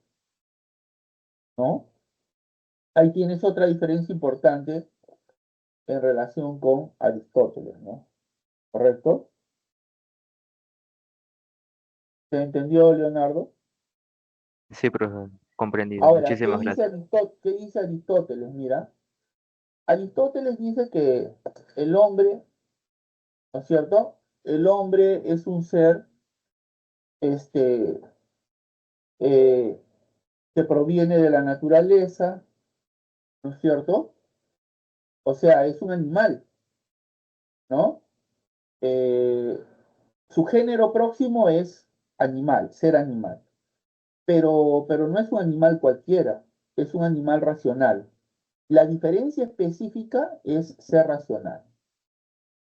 S1: ¿no? Ahí tienes otra diferencia importante en relación con Aristóteles, ¿no? ¿Correcto? ¿Se entendió, Leonardo?
S6: Sí, profesor, comprendido.
S1: Ahora,
S6: Muchísimas gracias.
S1: ¿qué dice Aristóteles? Mira, Aristóteles dice que el hombre, ¿no es cierto? El hombre es un ser este, eh, que proviene de la naturaleza, ¿no es cierto? O sea, es un animal, ¿no? Eh, su género próximo es animal, ser animal, pero no es un animal cualquiera, es un animal racional. La diferencia específica es ser racional,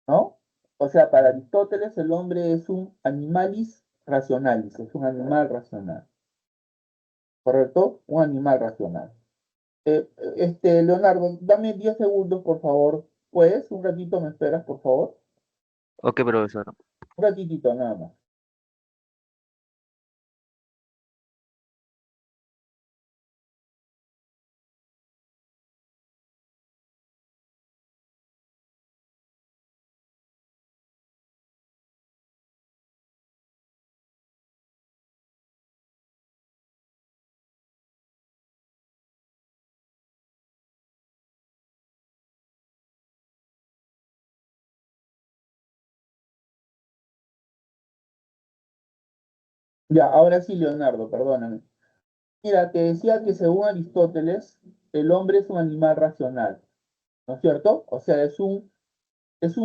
S1: ¿no? O sea, para Aristóteles el hombre es un animalis rationalis, es un animal racional, ¿correcto? Un animal racional. Leonardo, dame 10 segundos, por favor. ¿Puedes? Un ratito me esperas, por favor.
S6: Ok, profesor.
S1: Un ratitito nada más. Ya, ahora sí, Leonardo, perdóname. Mira, te decía que según Aristóteles, el hombre es un animal racional, ¿no es cierto? O sea, es un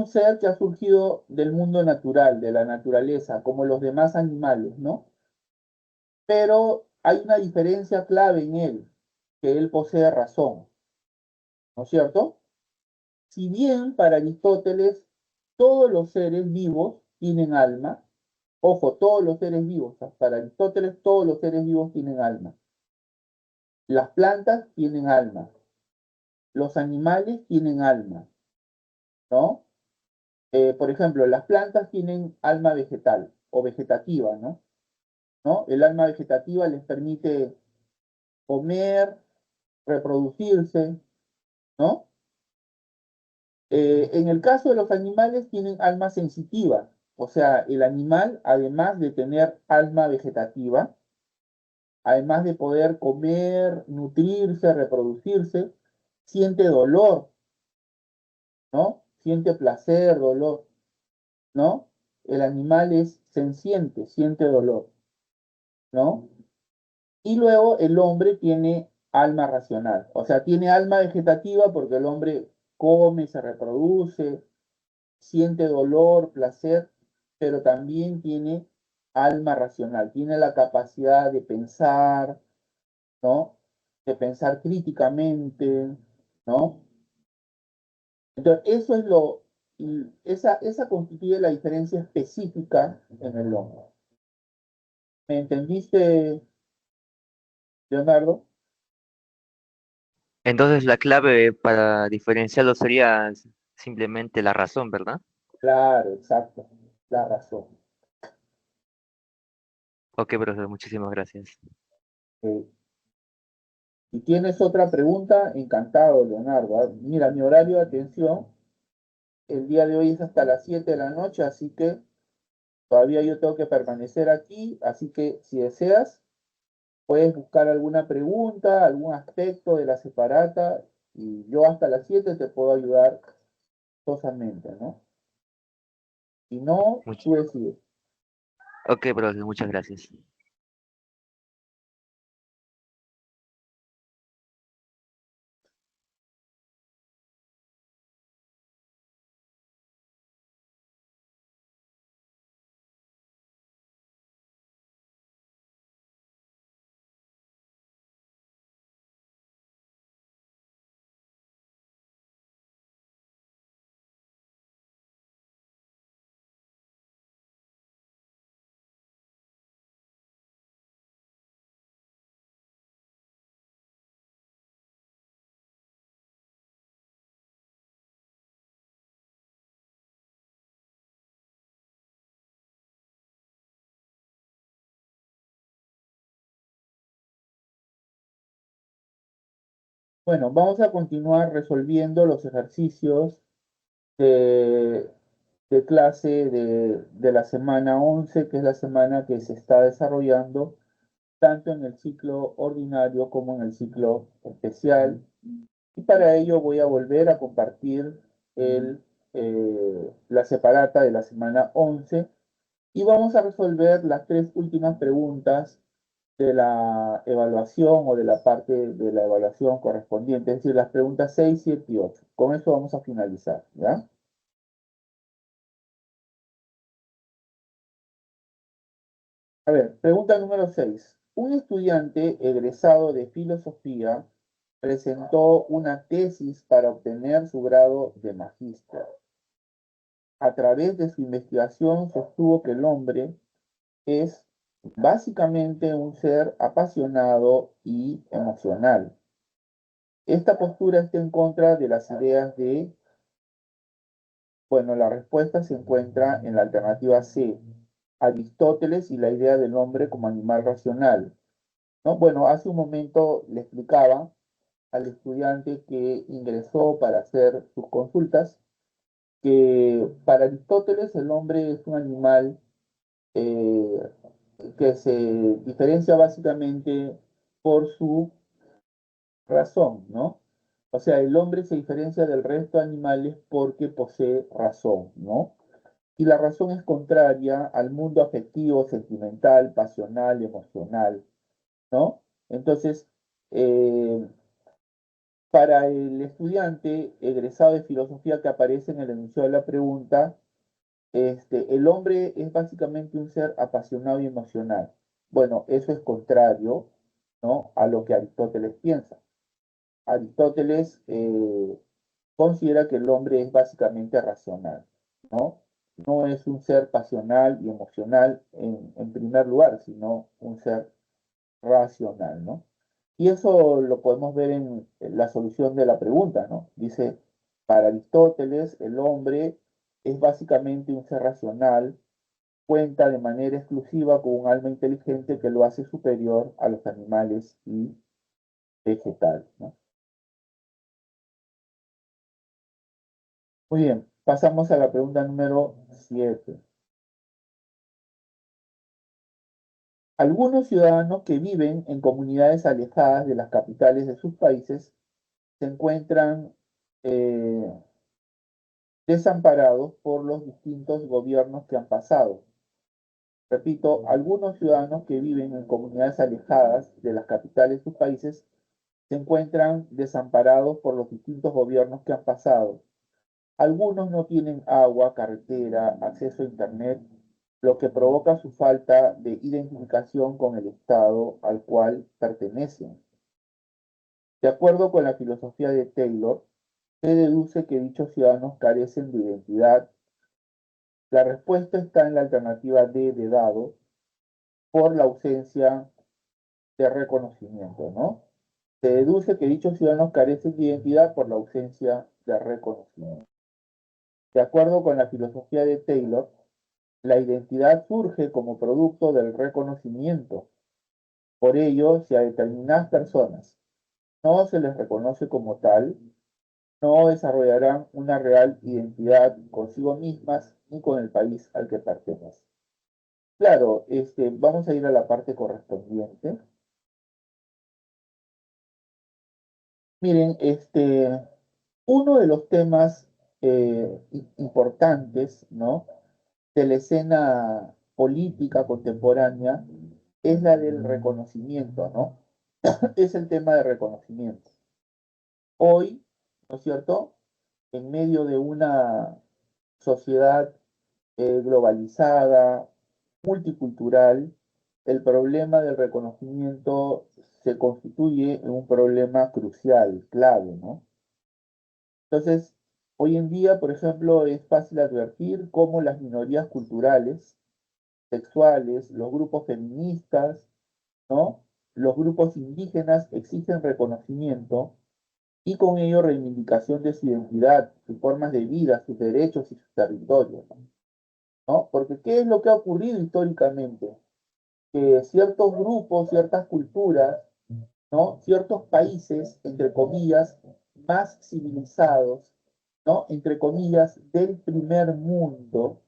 S1: ser que ha surgido del mundo natural, de la naturaleza, como los demás animales, ¿no? Pero hay una diferencia clave en él, que él posee razón, ¿no es cierto? Si bien para Aristóteles todos los seres vivos tienen alma, ojo, todos los seres vivos, para Aristóteles todos los seres vivos tienen alma. Las plantas tienen alma, los animales tienen alma, ¿no? Por ejemplo, las plantas tienen alma vegetal o vegetativa, ¿no? ¿No? El alma vegetativa les permite comer, reproducirse, ¿no? En el caso de los animales tienen alma sensitiva, o sea, el animal, además de tener alma vegetativa, además de poder comer, nutrirse, reproducirse, siente dolor, ¿no? Siente placer, dolor, ¿no? El animal es sensiente, siente dolor, ¿no? Y luego el hombre tiene alma racional, o sea, tiene alma vegetativa porque el hombre come, se reproduce, siente dolor, placer, pero también tiene alma racional, tiene la capacidad de pensar, ¿no? De pensar críticamente, ¿no? Entonces, eso es esa constituye la diferencia específica en el hombre. ¿Me entendiste, Leonardo?
S6: Entonces la clave para diferenciarlo sería simplemente la razón, ¿verdad?
S1: Claro, exacto, la razón.
S6: Ok, profesor, muchísimas gracias.
S1: Eh, si tienes otra pregunta, encantado, Leonardo. ¿Ah? Mira, mi horario de atención el día de hoy es hasta las 7 de la noche, así que todavía yo tengo que permanecer aquí, así que si deseas, puedes buscar alguna pregunta, algún aspecto de la separata, y yo hasta las 7 te puedo ayudar gustosamente, ¿no? Si no,
S6: Much-
S1: tú decides.
S6: ok, profesor, muchas gracias.
S1: Bueno, vamos a continuar resolviendo los ejercicios de, de clase de la semana 11, que es la semana que se está desarrollando tanto en el ciclo ordinario como en el ciclo especial. Y para ello voy a volver a compartir la separata de la semana 11 y vamos a resolver las tres últimas preguntas de la evaluación o de la parte de la evaluación correspondiente, es decir, las preguntas 6, 7 y 8. Con eso vamos a finalizar, ¿ya? A ver, pregunta número 6. Un estudiante egresado de filosofía presentó una tesis para obtener su grado de magíster. A través de su investigación sostuvo que el hombre es básicamente un ser apasionado y emocional. Esta postura está en contra de las ideas de, bueno, la respuesta se encuentra en la alternativa C, Aristóteles y la idea del hombre como animal racional, ¿no? Bueno, hace un momento le explicaba al estudiante que ingresó para hacer sus consultas que para Aristóteles el hombre es un animal eh, que se diferencia básicamente por su razón, ¿no? O sea, el hombre se diferencia del resto de animales porque posee razón, ¿no? y la razón es contraria al mundo afectivo, sentimental, pasional, emocional, ¿no? Entonces, eh, para el estudiante egresado de filosofía que aparece en el enunciado de la pregunta, el hombre es básicamente un ser apasionado y emocional. Bueno, eso es contrario, ¿no?, a lo que Aristóteles piensa. Aristóteles considera que el hombre es básicamente racional, ¿no? No es un ser pasional y emocional en primer lugar, sino un ser racional, ¿no? Y eso lo podemos ver en la solución de la pregunta, ¿no? Dice, para Aristóteles, el hombre es básicamente un ser racional, cuenta de manera exclusiva con un alma inteligente que lo hace superior a los animales y vegetales, ¿no? Muy bien, pasamos a la pregunta número 7. Algunos ciudadanos que viven en comunidades alejadas de las capitales de sus países se encuentran eh, desamparados por los distintos gobiernos que han pasado. Repito, algunos ciudadanos que viven en comunidades alejadas de las capitales de sus países se encuentran desamparados por los distintos gobiernos que han pasado. Algunos no tienen agua, carretera, acceso a Internet, lo que provoca su falta de identificación con el Estado al cual pertenecen. De acuerdo con la filosofía de Taylor, se deduce que dichos ciudadanos carecen de identidad. La respuesta está en la alternativa D de dado, por la ausencia de reconocimiento, ¿no? Se deduce que dichos ciudadanos carecen de identidad por la ausencia de reconocimiento. De acuerdo con la filosofía de Taylor, la identidad surge como producto del reconocimiento. Por ello, si a determinadas personas no se les reconoce como tal, no desarrollarán una real identidad consigo mismas ni con el país al que pertenecen. Claro, vamos a ir a la parte correspondiente. Miren, uno de los temas importantes, ¿no?, de la escena política contemporánea es la del reconocimiento, ¿no? Es el tema de reconocimiento. Hoy, ¿no es cierto?, en medio de una sociedad globalizada, multicultural, el problema del reconocimiento se constituye en un problema crucial, clave, ¿no? Entonces, hoy en día, por ejemplo, es fácil advertir cómo las minorías culturales, sexuales, los grupos feministas, ¿no?, los grupos indígenas exigen reconocimiento y con ello reivindicación de su identidad, sus formas de vida, sus derechos y sus territorios, ¿no? Porque ¿qué es lo que ha ocurrido históricamente? Que ciertos grupos, ciertas culturas, ¿no?, ciertos países, entre comillas, más civilizados, ¿no?, entre comillas, del primer mundo,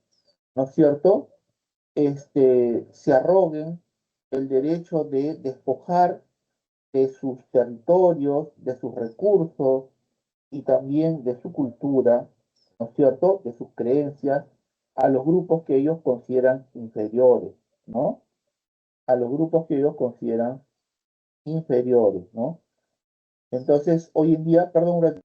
S1: ¿no es cierto?, se arroguen el derecho de despojar de sus territorios, de sus recursos y también de su cultura, ¿no es cierto?, de sus creencias, a los grupos que ellos consideran inferiores, ¿no? A los grupos que ellos consideran inferiores, ¿no? Entonces, hoy en día, perdón un ratito.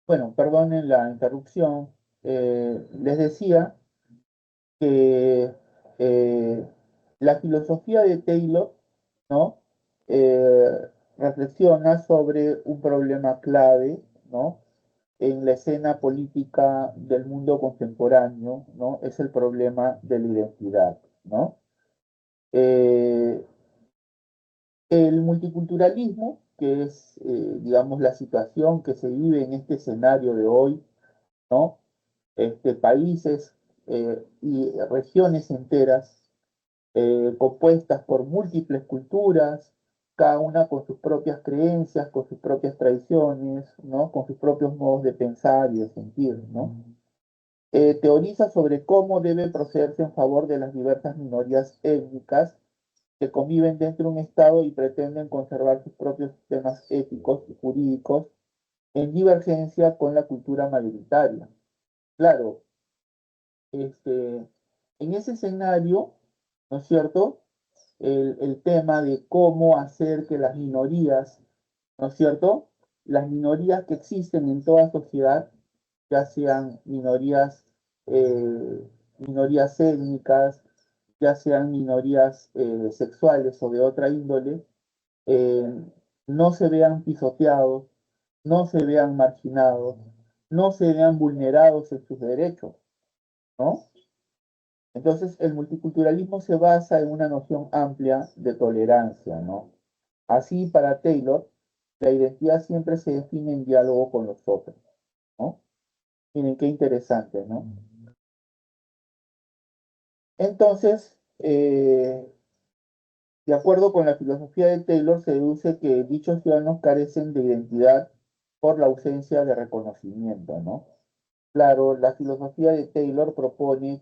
S1: Bueno, perdonen la interrupción. Les decía que la filosofía de Taylor, ¿no?, reflexiona sobre un problema clave, ¿no?, en la escena política del mundo contemporáneo, ¿no? Es el problema de la identidad, ¿no? Eh, el multiculturalismo, que es, digamos, la situación que se vive en este escenario de hoy, ¿no? Países y regiones enteras compuestas por múltiples culturas, cada una con sus propias creencias, con sus propias tradiciones, ¿no? Con sus propios modos de pensar y de sentir, ¿no? Teoriza sobre cómo debe procederse en favor de las diversas minorías étnicas que conviven dentro de un Estado y pretenden conservar sus propios sistemas éticos y jurídicos en divergencia con la cultura mayoritaria. Claro, en ese escenario, ¿no es cierto? El tema de cómo hacer que las minorías, ¿no es cierto? Las minorías que existen en toda sociedad, ya sean minorías étnicas, ya sean minorías sexuales o de otra índole, eh, no se vean pisoteados, no se vean marginados, no se vean vulnerados en sus derechos, ¿no? Entonces, el multiculturalismo se basa en una noción amplia de tolerancia, ¿no? Así, para Taylor, la identidad siempre se define en diálogo con los otros, ¿no? Miren qué interesante, ¿no? Entonces, de acuerdo con la filosofía de Taylor, se deduce que dichos ciudadanos carecen de identidad por la ausencia de reconocimiento, ¿no? Claro, la filosofía de Taylor propone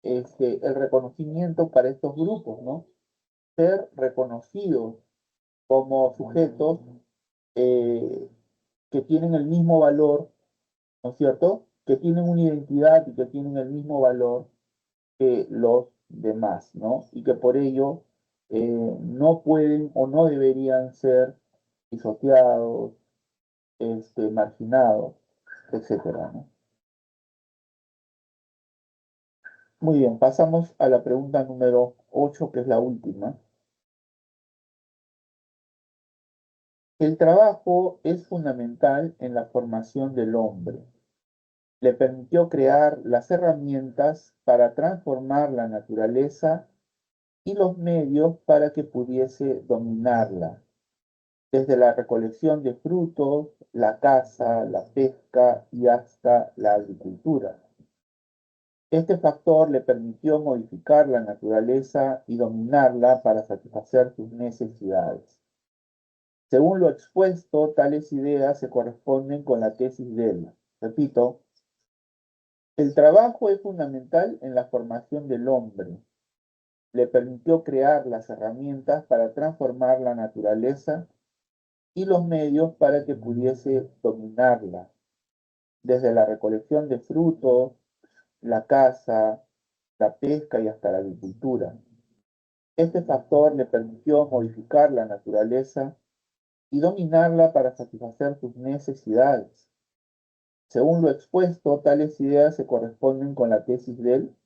S1: el reconocimiento para estos grupos, ¿no? Ser reconocidos como sujetos eh, que tienen el mismo valor, ¿no es cierto? Que tienen una identidad y que tienen el mismo valor que los demás, ¿no? Y que por ello no pueden o no deberían ser pisoteados, marginados, etcétera, ¿no? Muy bien, pasamos a la pregunta número 8, que es la última. El trabajo es fundamental en la formación del hombre. Le permitió crear las herramientas para transformar la naturaleza y los medios para que pudiese dominarla, desde la recolección de frutos, la caza, la pesca y hasta la agricultura. Este factor le permitió modificar la naturaleza y dominarla para satisfacer sus necesidades. Según lo expuesto, tales ideas se corresponden con la tesis de él. Repito, el trabajo es fundamental en la formación del hombre. Le permitió crear las herramientas para transformar la naturaleza y los medios para que pudiese dominarla, desde la recolección de frutos, la caza, la pesca y hasta la agricultura. Este factor le permitió modificar la naturaleza y dominarla para satisfacer sus necesidades. Según lo expuesto, tales ideas se corresponden con la tesis de él.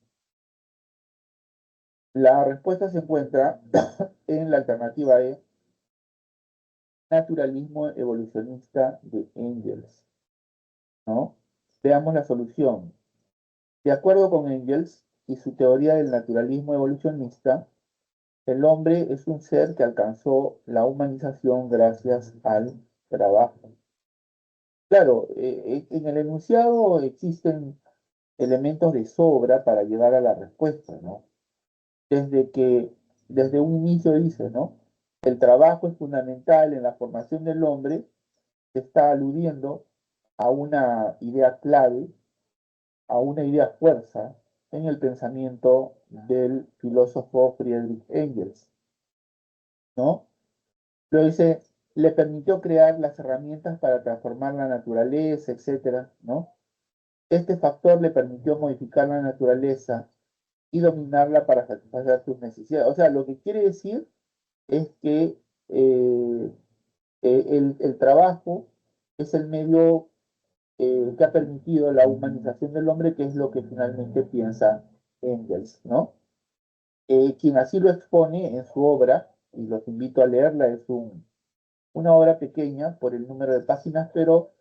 S1: La respuesta se encuentra en la alternativa E, naturalismo evolucionista de Engels, ¿no? Veamos la solución. De acuerdo con Engels y su teoría del naturalismo evolucionista, el hombre es un ser que alcanzó la humanización gracias al trabajo. Claro, en el enunciado existen elementos de sobra para llegar a la respuesta, ¿no? Desde un inicio dice, ¿no? El trabajo es fundamental en la formación del hombre, se está aludiendo a una idea clave, a una idea fuerza en el pensamiento del filósofo Friedrich Engels, ¿no? Luego dice, le permitió crear las herramientas para transformar la naturaleza, etcétera, ¿no? Este factor le permitió modificar la naturaleza y dominarla para satisfacer sus necesidades. O sea, lo que quiere decir es que el trabajo es el medio que ha permitido la humanización del hombre, que es lo que finalmente piensa Engels, ¿no? Quien así lo expone en su obra, y los invito a leerla, es una obra pequeña por el número de páginas, pero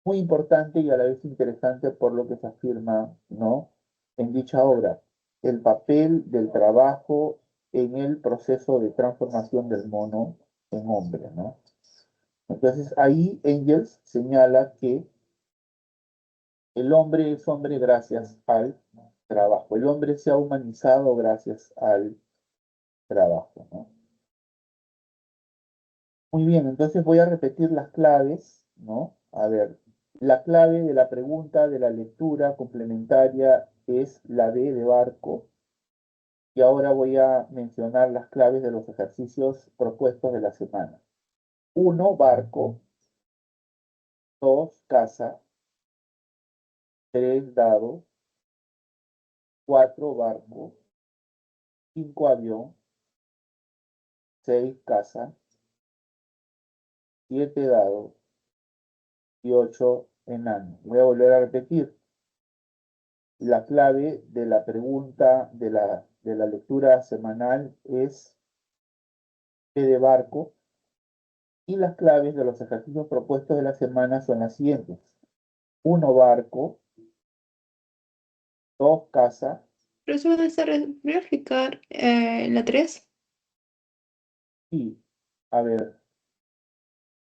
S1: muy importante y a la vez interesante por lo que se afirma, ¿no? En dicha obra. el papel del trabajo en el proceso de transformación del mono en hombre, ¿no? Entonces ahí Engels señala que el hombre es hombre gracias al trabajo. El hombre se ha humanizado gracias al trabajo, ¿no? Muy bien, entonces voy a repetir las claves, ¿no? A ver, la clave de la pregunta de la lectura complementaria es la B de barco. Y ahora voy a mencionar las claves de los ejercicios propuestos de la semana. 1, barco. 2, casa. 3, dado. 4, barco. 5, avión. 6, casa. 7, dado. Y 8, enano. Voy a volver a repetir. La clave de la pregunta de la lectura semanal es P de barco. Y las claves de los ejercicios propuestos de la semana son las siguientes. 1, barco. 2, casa.
S5: Profesor, ¿voy a explicar la 3?
S1: Sí, a ver.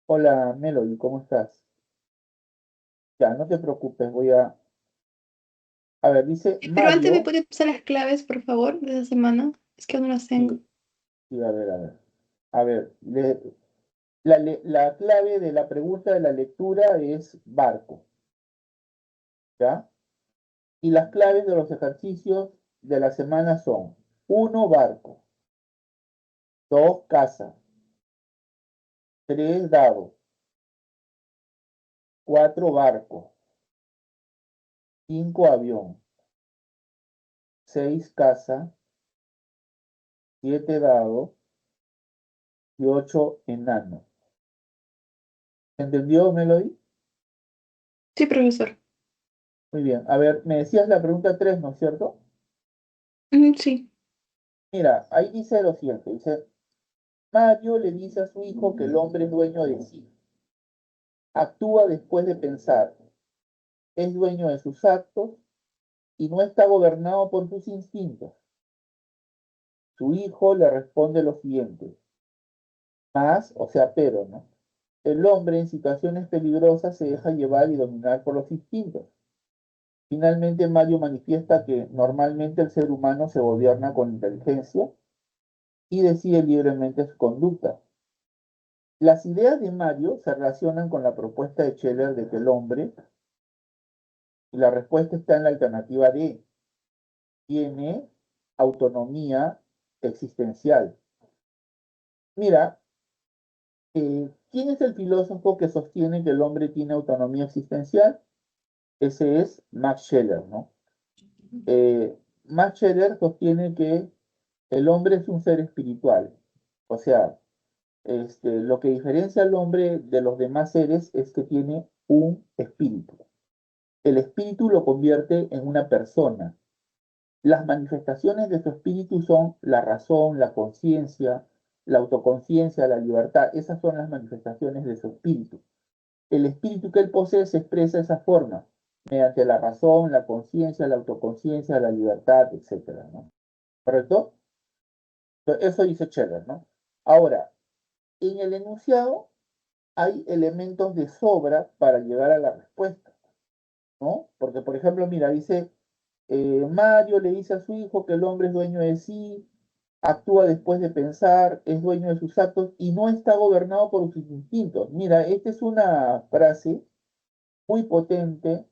S1: Hola, Melody, ¿cómo estás? Ya, no te preocupes, voy a... A ver, dice
S5: Pero antes me
S1: Mario...
S5: puede pasar las claves, por favor, de esa semana. Es que aún no las tengo.
S1: Sí, sí, a ver, a ver. A ver, la clave de la pregunta de la lectura es barco, ¿ya? Y las claves de los ejercicios de la semana son 1, barco. 2, casa. 3, dado. 4, barco. 5, avión. 6, casa. 7, dado. Y 8, enano. ¿Entendió, Melody?
S5: Sí, profesor.
S1: Muy bien. A ver, me decías la pregunta 3, ¿no es cierto?
S5: Sí.
S1: Mira, ahí dice lo siguiente. Dice, Mario le dice a su hijo que el hombre es dueño de sí. Actúa después de pensar. Es dueño de sus actos y no está gobernado por sus instintos. Su hijo le responde lo siguiente. Más, o sea, pero, ¿no? El hombre en situaciones peligrosas se deja llevar y dominar por los instintos. Finalmente, Mario manifiesta que normalmente el ser humano se gobierna con inteligencia y decide libremente su conducta. Las ideas de Mario se relacionan con la propuesta de Scheller de que el hombre, y la respuesta está en la alternativa D, tiene autonomía existencial. Mira, ¿quién es el filósofo que sostiene que el hombre tiene autonomía existencial? Ese es Max Scheler, ¿no? Max Scheler sostiene que el hombre es un ser espiritual. O sea, lo que diferencia al hombre de los demás seres es que tiene un espíritu. El espíritu lo convierte en una persona. Las manifestaciones de su espíritu son la razón, la conciencia, la autoconciencia, la libertad. Esas son las manifestaciones de su espíritu. El espíritu que él posee se expresa de esa forma, mediante la razón, la conciencia, la autoconciencia, la libertad, etcétera, ¿no? ¿Correcto? Eso dice Scheller, ¿no? Ahora, en el enunciado hay elementos de sobra para llegar a la respuesta, ¿no? Porque, por ejemplo, mira, dice, Mario le dice a su hijo que el hombre es dueño de sí, actúa después de pensar, es dueño de sus actos y no está gobernado por sus instintos. Mira, esta es una frase muy potente,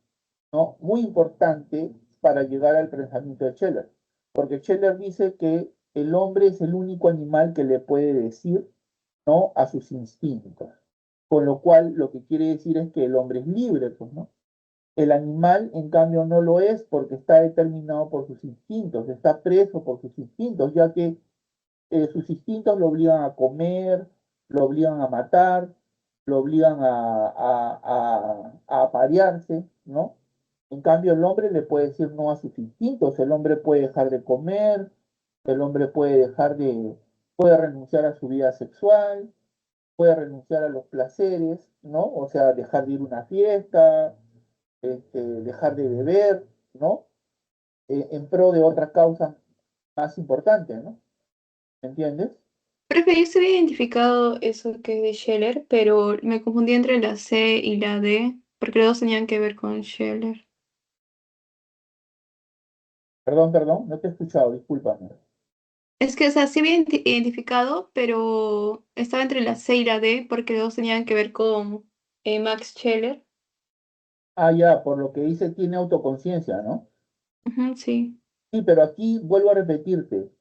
S1: ¿no? Muy importante para llegar al pensamiento de Scheller, porque Scheller dice que el hombre es el único animal que le puede decir no a sus instintos, con lo cual lo que quiere decir es que el hombre es libre, pues, ¿no? El animal, en cambio, no lo es porque está determinado por sus instintos, está preso por sus instintos, ya que sus instintos lo obligan a comer, lo obligan a matar, lo obligan a aparearse, ¿no? En cambio, el hombre le puede decir no a sus instintos, el hombre puede dejar de comer, el hombre puede renunciar a su vida sexual, puede renunciar a los placeres, ¿no? O sea, dejar de ir a una fiesta, dejar de beber, ¿no? en pro de otra causa más importante, ¿no? ¿Me entiendes?
S5: Profe, yo se había identificado eso que es de Scheller, pero me confundí entre la C y la D, porque los dos tenían que ver con Scheller.
S1: Perdón, no te he escuchado, discúlpame.
S5: Es que, o sea, sí había identificado, pero estaba entre la C y la D, porque los dos tenían que ver con Max Scheller.
S1: Ah, ya, por lo que dice, tiene autoconciencia, ¿no?
S5: Ujú, sí.
S1: Sí, pero aquí vuelvo a repetirte.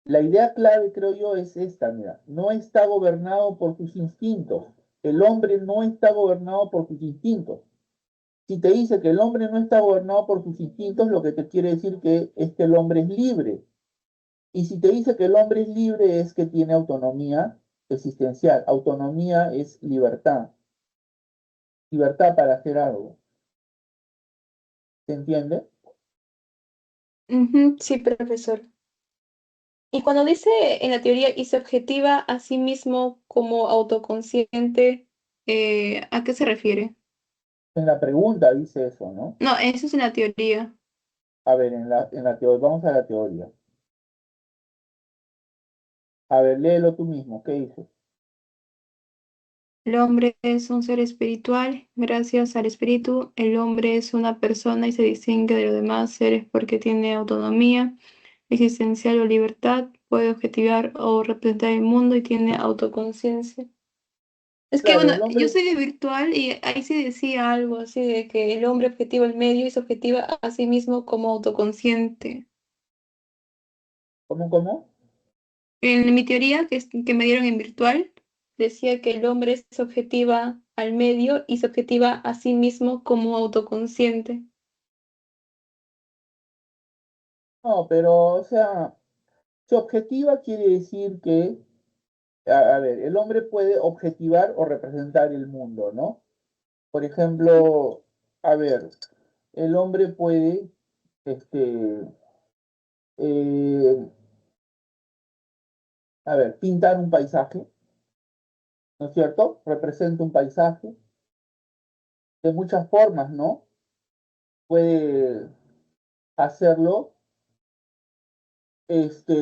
S1: La idea clave, creo yo, es esta, mira, no está gobernado por sus instintos. El hombre no está gobernado por sus instintos. Si te dice que el hombre no está gobernado por sus instintos, lo que te quiere decir que es que el hombre es libre. Y si te dice que el hombre es libre, es que tiene autonomía existencial. Autonomía es libertad. Libertad para hacer algo. ¿Se entiende?
S5: Ujú, sí, profesor. Y cuando dice en la teoría y se objetiva a sí mismo como autoconsciente, ¿a qué se refiere?
S1: En la pregunta dice eso, ¿no?
S5: No, eso es en la teoría.
S1: A ver, en la teoría, vamos a la teoría. A ver, léelo tú mismo, ¿qué dice?
S5: El hombre es un ser espiritual. Gracias al espíritu, el hombre es una persona y se distingue de los demás seres porque tiene autonomía existencial o libertad, puede objetivar o representar el mundo y tiene autoconciencia. Es que,
S1: Claro,
S5: bueno,
S1: el
S5: yo
S1: hombre,
S5: soy de virtual y ahí sí decía algo así de que el hombre objetiva el medio y se objetiva a sí mismo como autoconsciente.
S1: ¿cómo?
S5: En mi teoría que me dieron en virtual, decía que el hombre se objetiva al medio y se objetiva a sí mismo como autoconsciente.
S1: No, pero, o sea, su objetiva quiere decir que, a ver, el hombre puede objetivar o representar el mundo, ¿no? Por ejemplo, a ver, el hombre puede, este, eh, a ver, pintar un paisaje, ¿no es cierto? Representa un paisaje de muchas formas, ¿no? Puede hacerlo, este,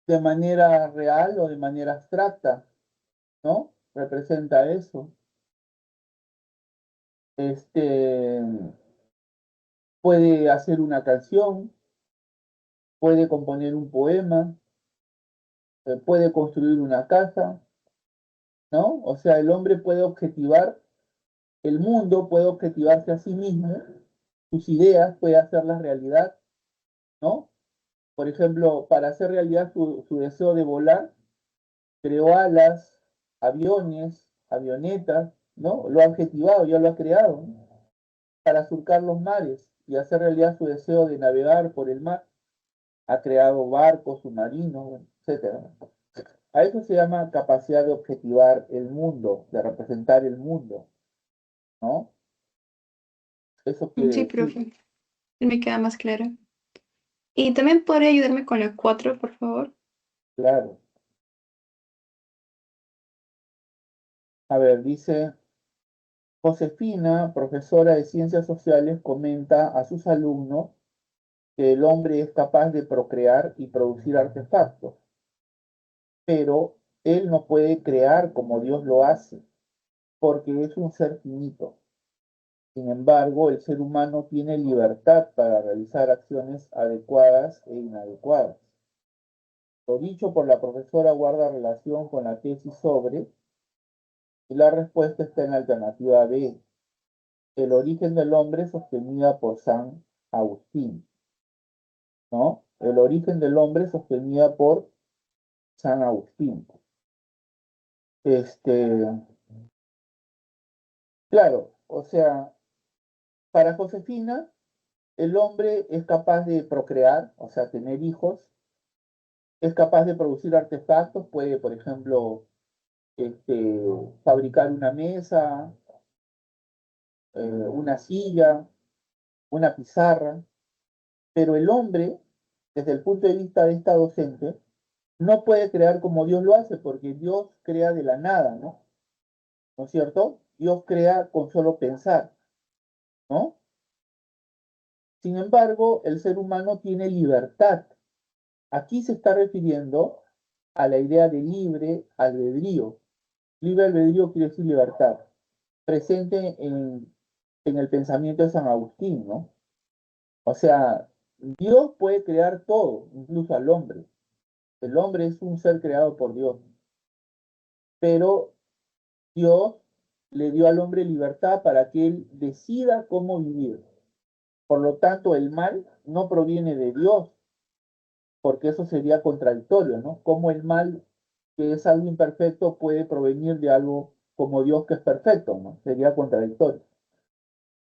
S1: de manera real o de manera abstracta, ¿no? Representa eso. Este, puede hacer una canción, puede componer un poema, puede construir una casa, ¿no? O sea, el hombre puede objetivar el mundo, puede objetivarse a sí mismo, sus ideas, puede hacerlas realidad, ¿no? Por ejemplo, para hacer realidad su deseo de volar, creó alas, aviones, avionetas, ¿no? Lo ha objetivado, ya lo ha creado, ¿no? Para surcar los mares y hacer realidad su deseo de navegar por el mar, ha creado barcos, submarinos, etcétera. A eso se llama capacidad de objetivar el mundo, de representar el mundo, ¿no? Eso quiere
S5: Sí,
S1: decir,
S5: profe, me queda más claro. Y también podría ayudarme con la 4, por favor.
S1: claro. A ver, dice Josefina, profesora de ciencias sociales, comenta a sus alumnos que el hombre es capaz de procrear y producir artefactos, pero él no puede crear como Dios lo hace, porque es un ser finito. Sin embargo, el ser humano tiene libertad para realizar acciones adecuadas e inadecuadas. Lo dicho por la profesora guarda relación con la tesis sobre, y la respuesta está en la alternativa B, el origen del hombre sostenida por San Agustín, ¿no? El origen del hombre sostenida por San Agustín. Este, claro, o sea, para Josefina, el hombre es capaz de procrear, o sea, tener hijos, es capaz de producir artefactos, puede, por ejemplo, este, fabricar una mesa, una silla, una pizarra, pero el hombre, desde el punto de vista de esta docente, no puede crear como Dios lo hace, porque Dios crea de la nada, ¿no? ¿No es cierto? Dios crea con solo pensar, ¿no? Sin embargo, el ser humano tiene libertad. Aquí se está refiriendo a la idea de libre albedrío. Libre albedrío quiere decir libertad, presente en el pensamiento de San Agustín, ¿no? O sea, Dios puede crear todo, incluso al hombre. El hombre es un ser creado por Dios, pero Dios le dio al hombre libertad para que él decida cómo vivir. Por lo tanto, el mal no proviene de Dios, porque eso sería contradictorio, ¿no? Cómo el mal, que es algo imperfecto, puede provenir de algo como Dios, que es perfecto, ¿no? Sería contradictorio.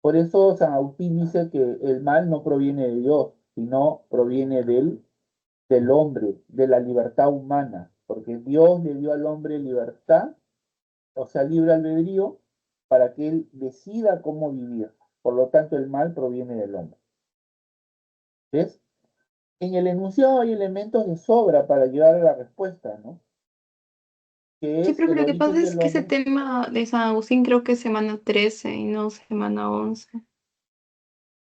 S1: Por eso San Agustín dice que el mal no proviene de Dios, sino proviene del hombre, de la libertad humana, porque Dios le dio al hombre libertad, o sea, libre albedrío, para que él decida cómo vivir. Por lo tanto, el mal proviene del hombre. ¿Ves? En el enunciado hay elementos de sobra para llegar a la respuesta, ¿no? Que
S5: Sí,
S1: es
S5: profe,
S1: el
S5: lo que pasa
S1: origen
S5: es
S1: del
S5: que ese
S1: hombre.
S5: tema de San Agustín creo que es semana 13 y no semana 11.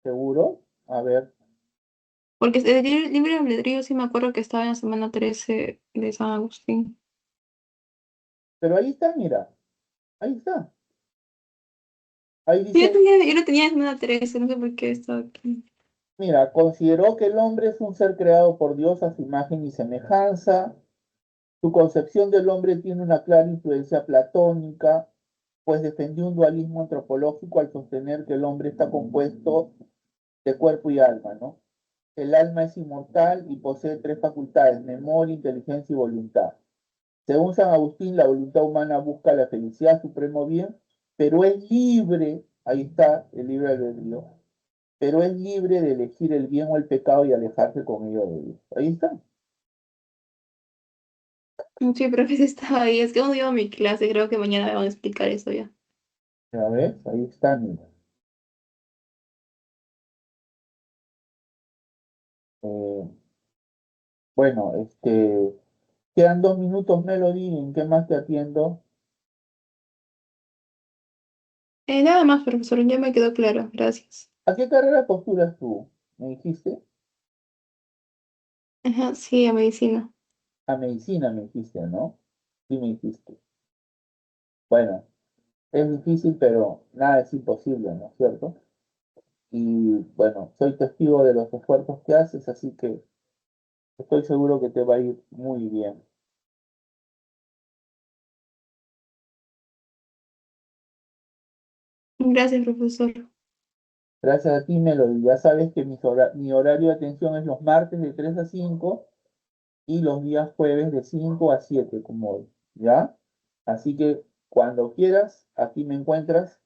S1: ¿Seguro? A ver,
S5: Porque el libre albedrío sí me acuerdo que estaba en la semana 13 de San Agustín.
S1: pero ahí está, mira, ahí está. Ahí
S5: Sí,
S1: dice,
S5: yo lo tenía en semana 13, no sé por qué estaba aquí.
S1: mira, consideró que el hombre es un ser creado por Dios a su imagen y semejanza. Su concepción del hombre tiene una clara influencia platónica, pues defendió un dualismo antropológico al sostener que el hombre está compuesto de cuerpo y alma, ¿no? El alma es inmortal y posee tres facultades: memoria, inteligencia y voluntad. Según San Agustín, la voluntad humana busca la felicidad, supremo bien, pero es libre, ahí está el libre albedrío, pero es libre de elegir el bien o el pecado y alejarse con ello de Dios. Ahí está.
S5: Sí, profe, sí estaba ahí. Es que cuando iba a mi clase, creo que mañana me van a explicar eso ya.
S1: ¿Ya ves? Ahí está, mira. Eh, bueno, quedan 2 minutos, Melody. ¿En qué más te atiendo?
S5: Nada más, profesor, ya me quedó claro. Gracias.
S1: ¿A qué carrera postulas tú? ¿Me dijiste?
S5: Ajá, sí, a medicina.
S1: A medicina me dijiste, ¿no? Sí me dijiste. Bueno, es difícil, pero nada es imposible, ¿no es cierto? Y bueno, soy testigo de los esfuerzos que haces, así que estoy seguro que te va a ir muy bien.
S5: Gracias, profesor.
S1: Gracias a ti, Melody. Ya sabes que mi horario de atención es los martes de 3 a 5 y los días jueves de 5 a 7, como hoy, ¿ya? Así que cuando quieras, aquí me encuentras.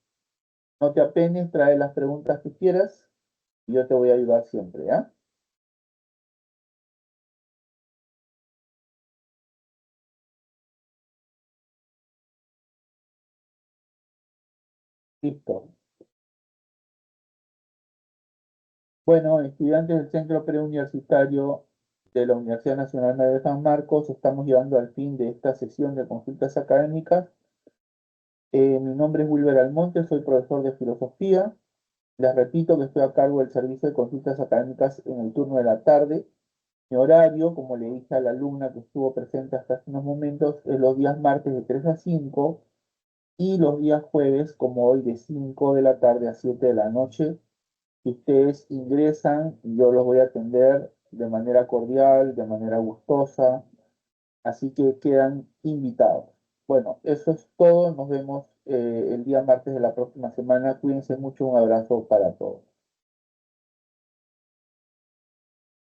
S1: No te apenes, trae las preguntas que quieras y yo te voy a ayudar siempre, ¿ya? Listo. Bueno, estudiantes del Centro Preuniversitario de la Universidad Nacional Mayor de San Marcos, estamos llegando al fin de esta sesión de consultas académicas. Mi nombre es Wilber Almonte, soy profesor de filosofía. Les repito que estoy a cargo del servicio de consultas académicas en el turno de la tarde. Mi horario, como le dije a la alumna que estuvo presente hasta hace unos momentos, es los días martes de 3 a 5 y los días jueves, como hoy, de 5 de la tarde a 7 de la noche. Si ustedes ingresan, yo los voy a atender de manera cordial, de manera gustosa, así que quedan invitados. Bueno, eso es todo. Nos vemos el día martes de la próxima semana. Cuídense mucho. Un abrazo para todos.